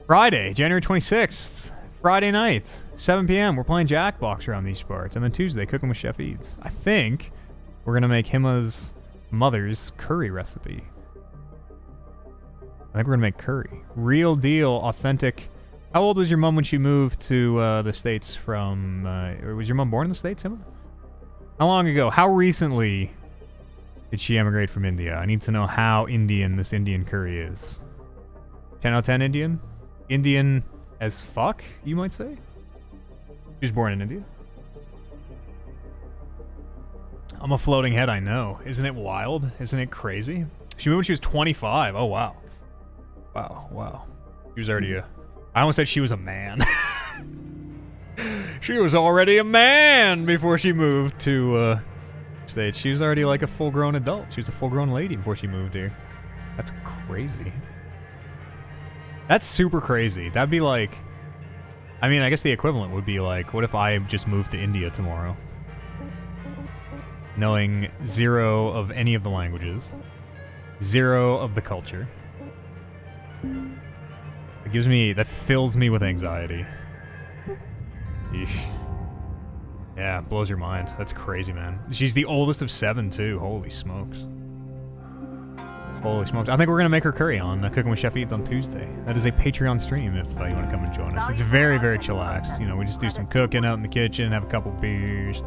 Friday, January 26th. Friday night, 7 p.m. We're playing Jackbox around these parts. And then Tuesday, cooking with Chef Eads. I think we're going to make Himma's mother's curry recipe. I think we're going to make curry. Real deal, authentic... How old was your mom when she moved to the States from... was your mom born in the States, Himma? How long ago? How recently did she emigrate from India? I need to know how Indian this Indian curry is. 10 out of 10 Indian? Indian as fuck, you might say? She was born in India. I'm a floating head, I know. Isn't it wild? Isn't it crazy? She moved when she was 25. Oh, wow. Wow. She was already a... I almost said she was a man. She was already a man before she moved to Stage. She was already like a full-grown adult. She was a full-grown lady before she moved here. That's crazy. That's super crazy. That'd be like... I mean, I guess the equivalent would be like, what if I just moved to India tomorrow? Knowing 0 of any of the languages. 0 of the culture. It gives me... That fills me with anxiety. Eesh. Yeah, blows your mind. That's crazy, man. She's the oldest of 7, too. Holy smokes. Holy smokes. I think we're going to make her curry on Cooking with Chef Eats on Tuesday. That is a Patreon stream if you want to come and join us. It's very, very chillaxed. You know, we just do some cooking out in the kitchen, have a couple beers,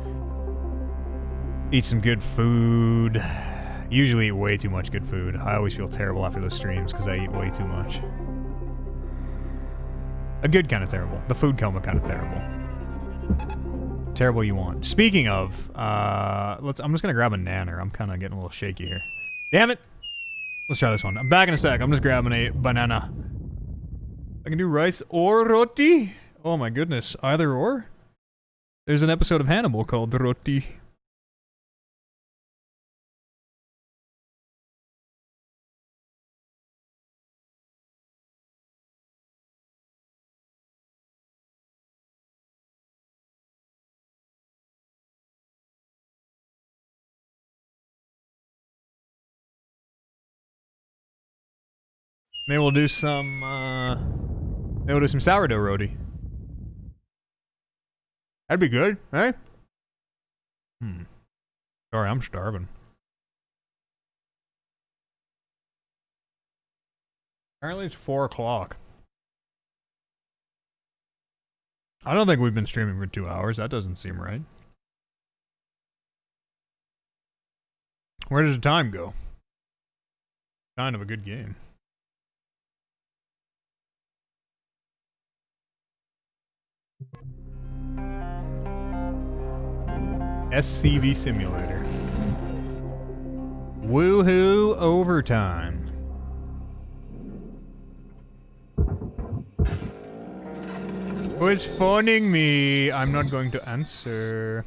eat some good food. Usually eat way too much good food. I always feel terrible after those streams because I eat way too much. A good kind of terrible. The food coma kind of terrible. Terrible you want. Speaking of, I'm just gonna grab a nanner. I'm kind of getting a little shaky here. Damn it! Let's try this one. I'm back in a sec. I'm just grabbing a banana. I can do rice or roti. Oh my goodness, either or. There's an episode of Hannibal called Roti. Maybe we'll do some, sourdough roti. That'd be good, eh? Sorry, I'm starving. Apparently it's 4 o'clock. I don't think we've been streaming for 2 hours. That doesn't seem right. Where does the time go? Kind of a good game. SCV Simulator. Woohoo overtime. Who is phoning me? I'm not going to answer.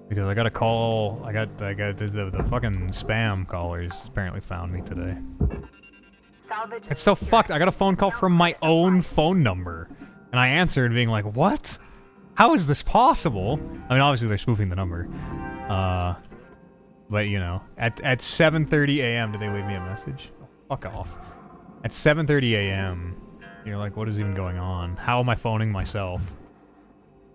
Because I got a call. I got the fucking spam callers apparently found me today. It's so fucked. I got a phone call from my own phone number. And I answered being like, what? How is this possible? I mean, obviously they're spoofing the number. But you know, at 7:30 a.m. did they leave me a message? Oh, fuck off. At 7:30 a.m. you're like, what is even going on? How am I phoning myself?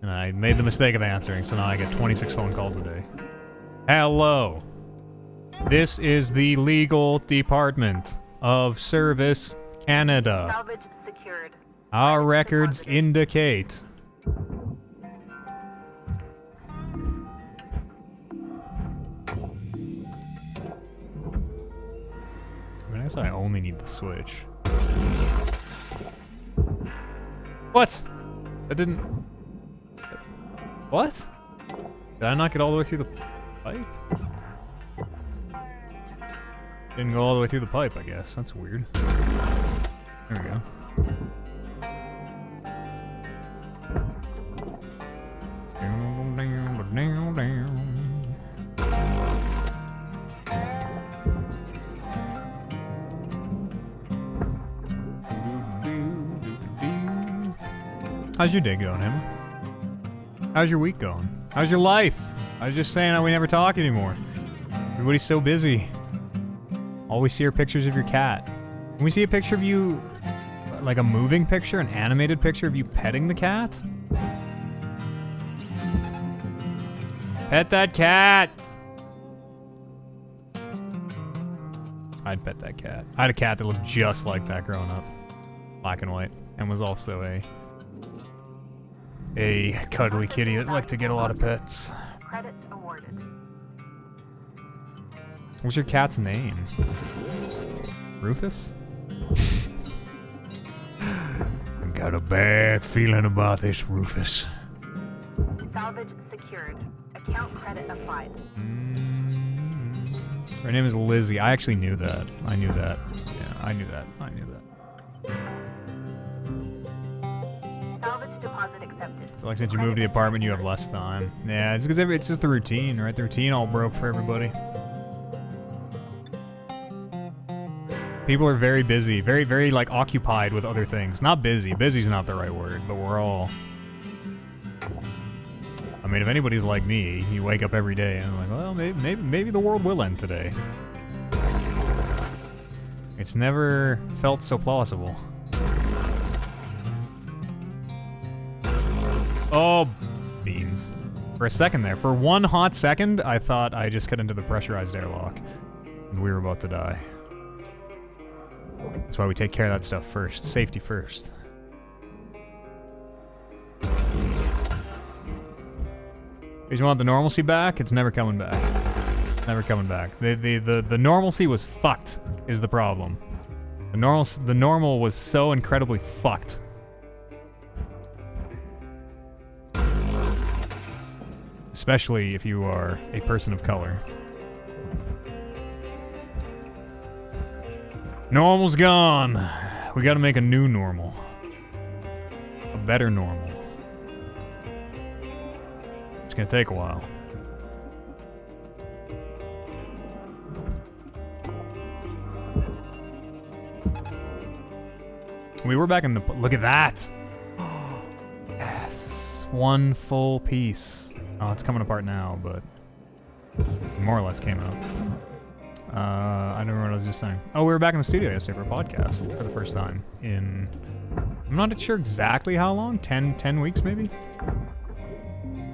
And I made the mistake of answering, so now I get 26 phone calls a day. Hello. This is the Legal Department of Service Canada. Salvage secured. Our records indicate. I guess I only need the switch. What? That didn't... What? Did I not get all the way through the pipe? Didn't go all the way through the pipe, I guess. That's weird. There we go. How's your day going, Emma? How's your week going? How's your life? I was just saying how we never talk anymore. Everybody's so busy. All we see are pictures of your cat. Can we see a picture of you, like a moving picture, an animated picture of you petting the cat? Pet that cat! I'd pet that cat. I had a cat that looked just like that growing up. Black and white. And was also a cuddly kitty that liked to get a lot of pets. Credits awarded. What's your cat's name? Rufus? I got a bad feeling about this, Rufus. Salvage secured. Account credit applied. Her name is Lizzie. I actually knew that. I knew that. Yeah, I knew that. I knew that. Salvage deposit accepted. Like since you moved to the apartment, you have less time. Yeah, it's because it's just the routine, right? The routine all broke for everybody. People are very busy, very, very like occupied with other things. Not busy. Busy's not the right word, but we're all. I mean, if anybody's like me, you wake up every day and I'm like, well, maybe the world will end today. It's never felt so plausible. Oh, beans. For a second there, for one hot second, I thought I just got into the pressurized airlock. And we were about to die. That's why we take care of that stuff first. Safety first. If you want the normalcy back, it's never coming back. Never coming back. The normalcy was fucked, is the problem. The normal was so incredibly fucked. Especially if you are a person of color. Normal's gone. We gotta make a new normal. A better normal. It's gonna take a while. We were back in the... Look at that! Yes! One full piece. Oh, it's coming apart now, but... more or less came out. I don't remember what I was just saying. Oh, we were back in the studio yesterday for a podcast for the first time in... I'm not sure exactly how long. 10 weeks, maybe?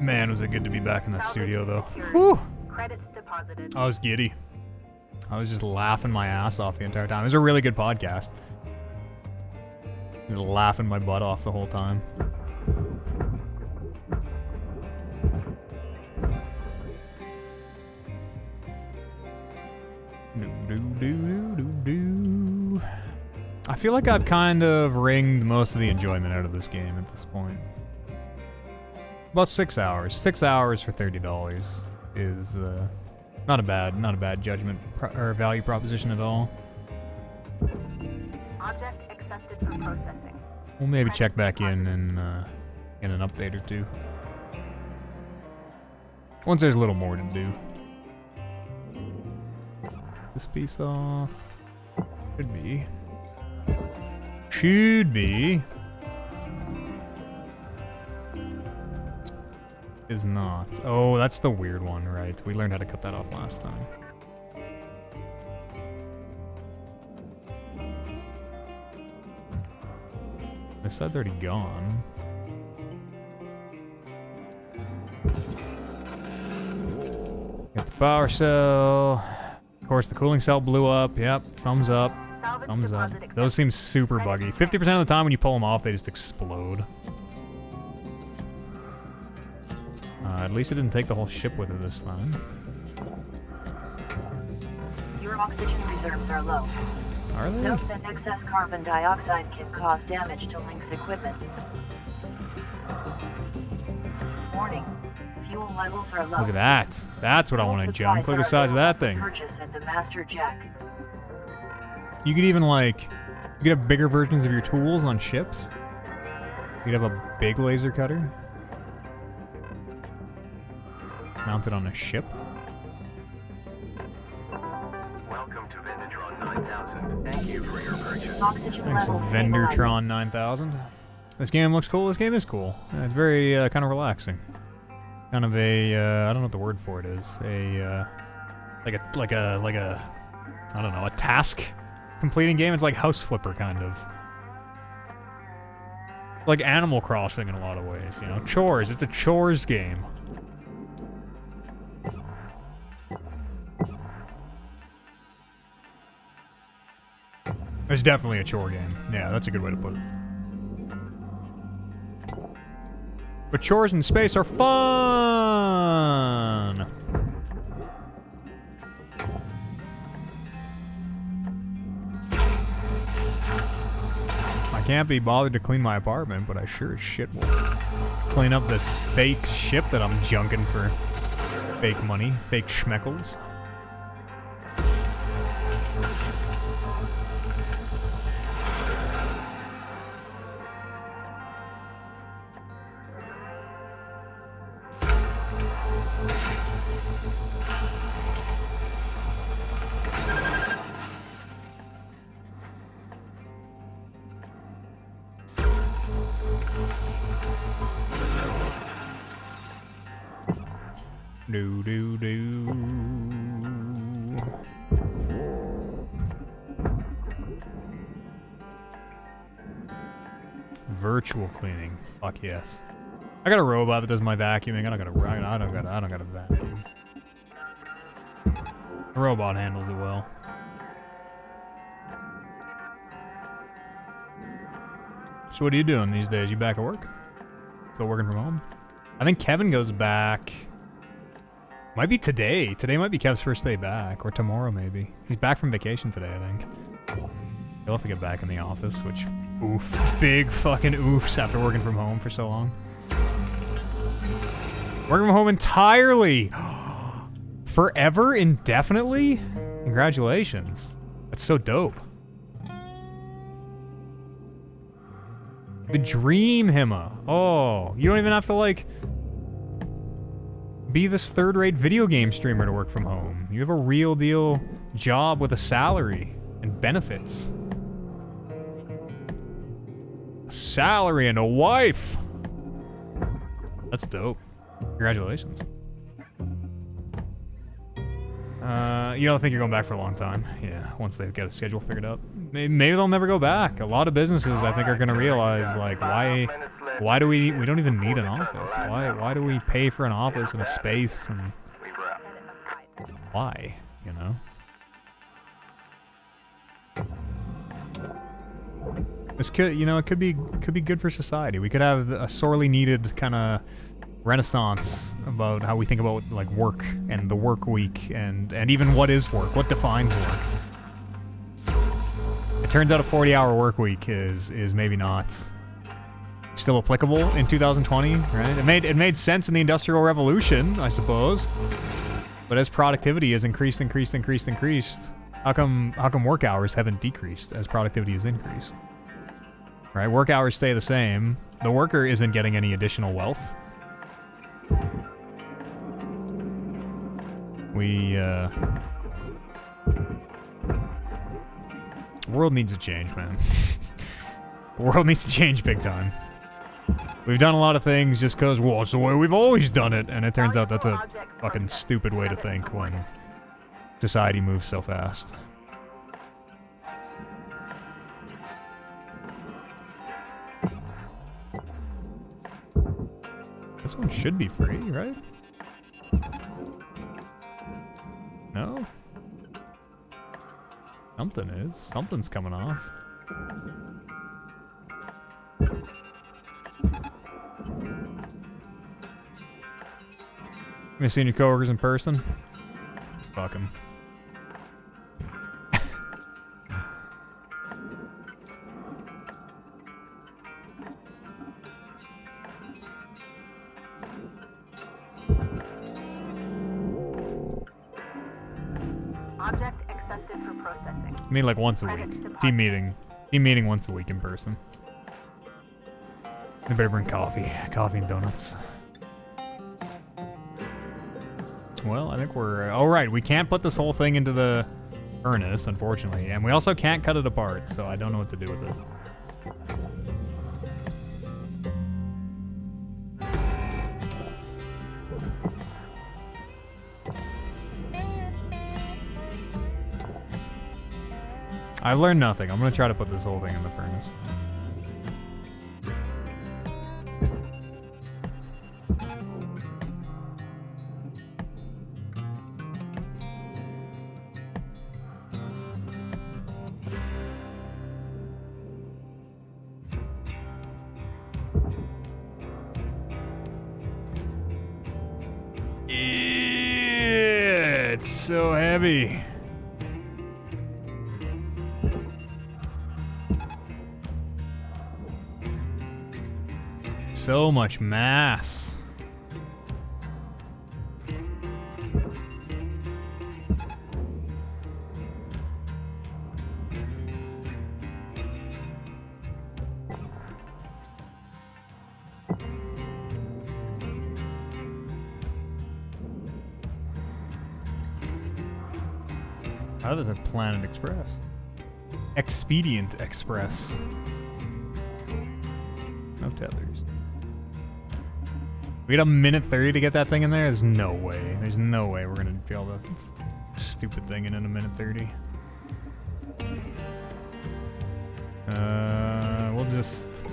Man, was it good to be back in that studio, though. Whew! Credits deposited. I was giddy. I was just laughing my ass off the entire time. It was a really good podcast. Just laughing my butt off the whole time. I feel like I've kind of wringed most of the enjoyment out of this game at this point. About 6 hours. 6 hours for $30 is not a bad judgment or value proposition at all. Object accepted for processing. We'll maybe check back in an update or two. Once there's a little more to do. This piece off. Should be. Should be. Is not. Oh, that's the weird one, right? We learned how to cut that off last time. This side's already gone. Got the power cell. Of course, the cooling cell blew up. Yep, thumbs up. Salvage Thumbs up. deposit accepted. Those seem super buggy. 50% of the time when you pull them off, they just explode. At least it didn't take the whole ship with it this time. Your oxygen reserves are low. Are they? Note that excess carbon dioxide can cause damage to Link's equipment. Warning. Fuel levels are low. Look at that. That's what I want to junk. Look at the size of that thing. Purchase at the Master Jack. You could even like, you could have bigger versions of your tools on ships. You could have a big laser cutter. Mounted on a ship. Welcome to Vendortron 9000. Thank you for your purchase. Oxygen Thanks, levels Vendortron 9000. This game looks cool. This game is cool. It's very kind of relaxing. Kind of a I don't know what the word for it is. A like a I don't know, a task completing game. It's like House Flipper kind of. Like Animal Crossing in a lot of ways, you know. Chores. It's a chores game. It's definitely a chore game. Yeah, that's a good way to put it. But chores in space are fun! I can't be bothered to clean my apartment, but I sure as shit will clean up this fake ship that I'm junking for fake money, fake schmeckles. Do do do. Virtual cleaning. Fuck yes. I got a robot that does my vacuuming. I don't got a vacuum. The robot handles it well. So what are you doing these days? You back at work? Still working from home? I think Kevin goes back. Might be today. Today might be Kev's first day back, or tomorrow maybe. He's back from vacation today, I think. He'll have to get back in the office, which, oof. Big fucking oofs after working from home for so long. Working from home entirely! Forever? Indefinitely? Congratulations. That's so dope. The dream, Hima. Oh, you don't even have to, like, be this third-rate video game streamer to work from home. You have a real deal job with a salary and benefits. A salary and a wife. That's dope. Congratulations. You don't think you're going back for a long time? Yeah, once they get a schedule figured out. Maybe they'll never go back. A lot of businesses, I think, are going to realize, like, why do we don't even need an office? Why do we pay for an office and a space and why, you know? This could, you know, it could be good for society. We could have a sorely needed kind of renaissance about how we think about, like, work and the work week and even what is work, what defines work. It turns out a 40-hour work week is maybe not still applicable in 2020, right? It made sense in the Industrial Revolution, I suppose. But as productivity has increased, how come work hours haven't decreased as productivity has increased? Right? Work hours stay the same. The worker isn't getting any additional wealth. The world needs to change, man. The world needs to change big time. We've done a lot of things just because, well, it's the way we've always done it, and it turns out that's a fucking stupid way to think when society moves so fast. This one should be free, right? No? Something is. Something's coming off. You seen your coworkers in person? Fuck them. Object accepted for processing. I mean, like once a week. Team meeting once a week in person. They better bring coffee and donuts. Well, I think we're... Oh, right, we can't put this whole thing into the furnace, unfortunately. And we also can't cut it apart, so I don't know what to do with it. I've learned nothing. I'm gonna try to put this whole thing in the furnace. It's so heavy. So much mass. How does it Planet Express? Expedient Express. No tethers. We got a minute 30 to get that thing in there? There's no way. There's no way we're gonna be able to stupid thing in a minute 30. We'll just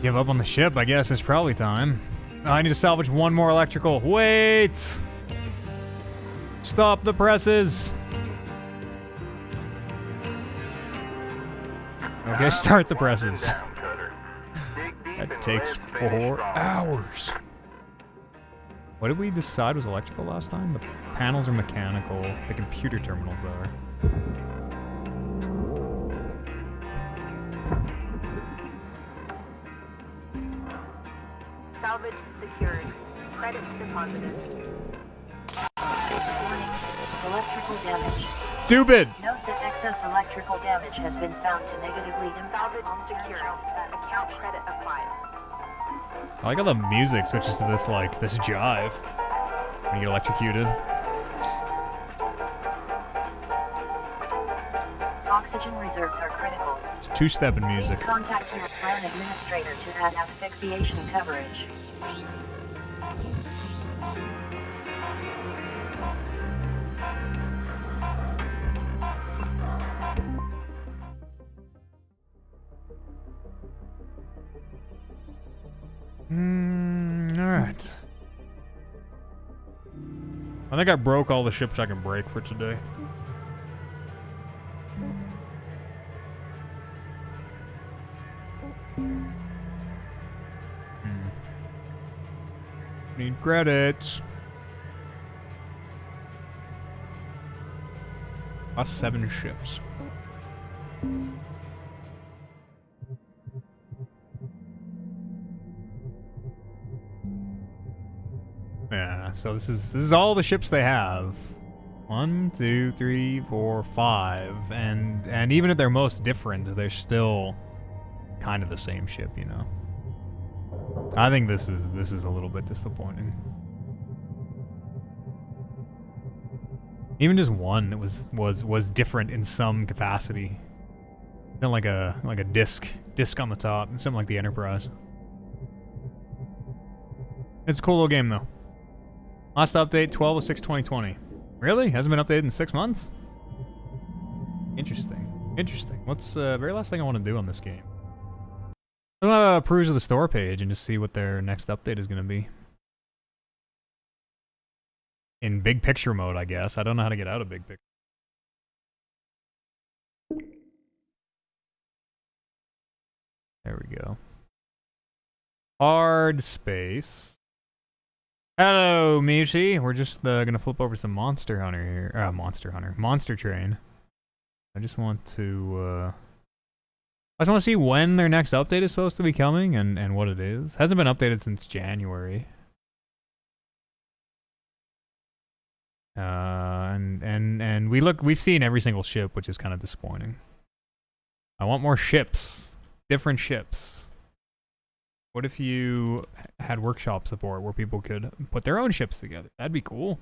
give up on the ship, I guess. It's probably time. Oh, I need to salvage one more electrical. Wait! Stop the presses! Okay, start the presses. That takes 4 hours. What did we decide was electrical last time? The panels are mechanical. The computer terminals are. Salvage secured. Credits deposited. Warning. Electrical damage. Stupid! Note that excess electrical damage has been found to negatively Salvage impact secured. Account credit applied. I like how the music switches to this, like, this jive when you get electrocuted. Oxygen reserves are critical. It's two-step in music. Contact your plan administrator to add asphyxiation coverage. Alright. I think I broke all the ships I can break for today. Need credits. Lost 7 ships. Yeah, so this is all the ships they have. 1, 2, 3, 4, 5, and even if they're most different, they're still kind of the same ship, you know. I think this is a little bit disappointing. Even just one that was different in some capacity. Not like a disc on the top, something like the Enterprise. It's a cool little game though. Last update 12/06/2020. Really? Hasn't been updated in 6 months? Interesting. Interesting. What's very last thing I want to do on this game? I'm gonna peruse the store page and just see what their next update is gonna be. In big picture mode, I guess. I don't know how to get out of big picture. There we go. Hardspace. Hello, Michi. We're just gonna flip over some Monster Hunter here. Monster Train. I just want to see when their next update is supposed to be coming and what it is. Hasn't been updated since January. And we've seen every single ship, which is kind of disappointing. I want more ships. Different ships. What if you had workshop support where people could put their own ships together? That'd be cool.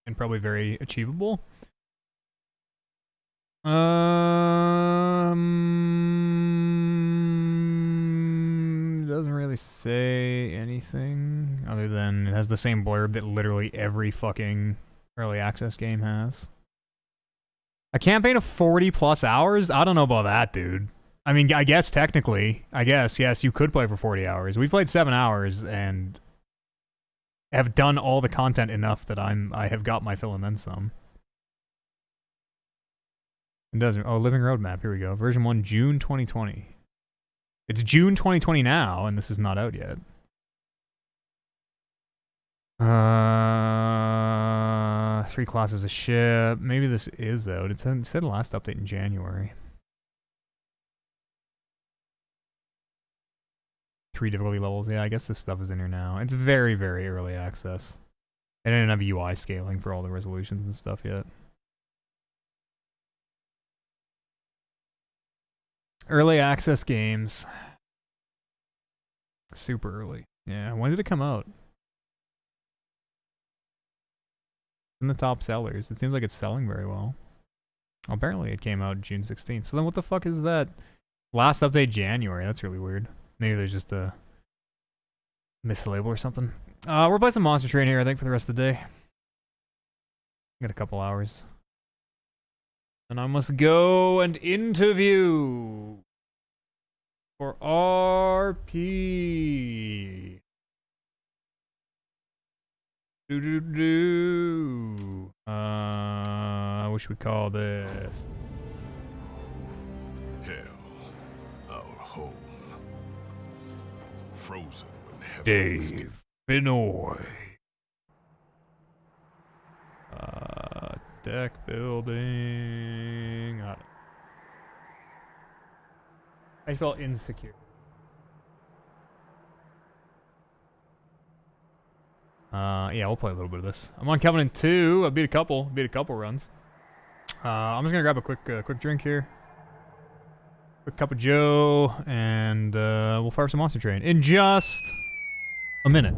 And probably very achievable. It doesn't really say anything other than it has the same blurb that literally every fucking early access game has. A campaign of 40 plus hours? I don't know about that, dude. I mean, I guess technically, yes, you could play for 40 hours. We've played 7 hours and have done all the content enough that I have got my fill and then some. It doesn't. Oh, Living Roadmap. Here we go. Version 1, June 2020. It's June 2020 now, and this is not out yet. 3 classes of ship. Maybe this is out. It said last update in January. 3 difficulty levels. Yeah, I guess this stuff is in here now. It's very, very early access. They didn't have UI scaling for all the resolutions and stuff yet. Early access games. Super early. Yeah, when did it come out? In the top sellers. It seems like it's selling very well. Apparently it came out June 16th. So then what the fuck is that? Last update January. That's really weird. Maybe there's just a mislabel or something. We're playing some Monster Train here, I think, for the rest of the day. Got a couple hours. And I must go and interview for RP. I wish we call this Hell, our home. Frozen when heaven Dave Benoy. Deck building. I felt insecure. Yeah, we'll play a little bit of this. I'm on Covenant 2. I beat a couple runs. I'm just gonna grab a quick drink here. Quick cup of Joe, and we'll fire some Monster Train in just a minute.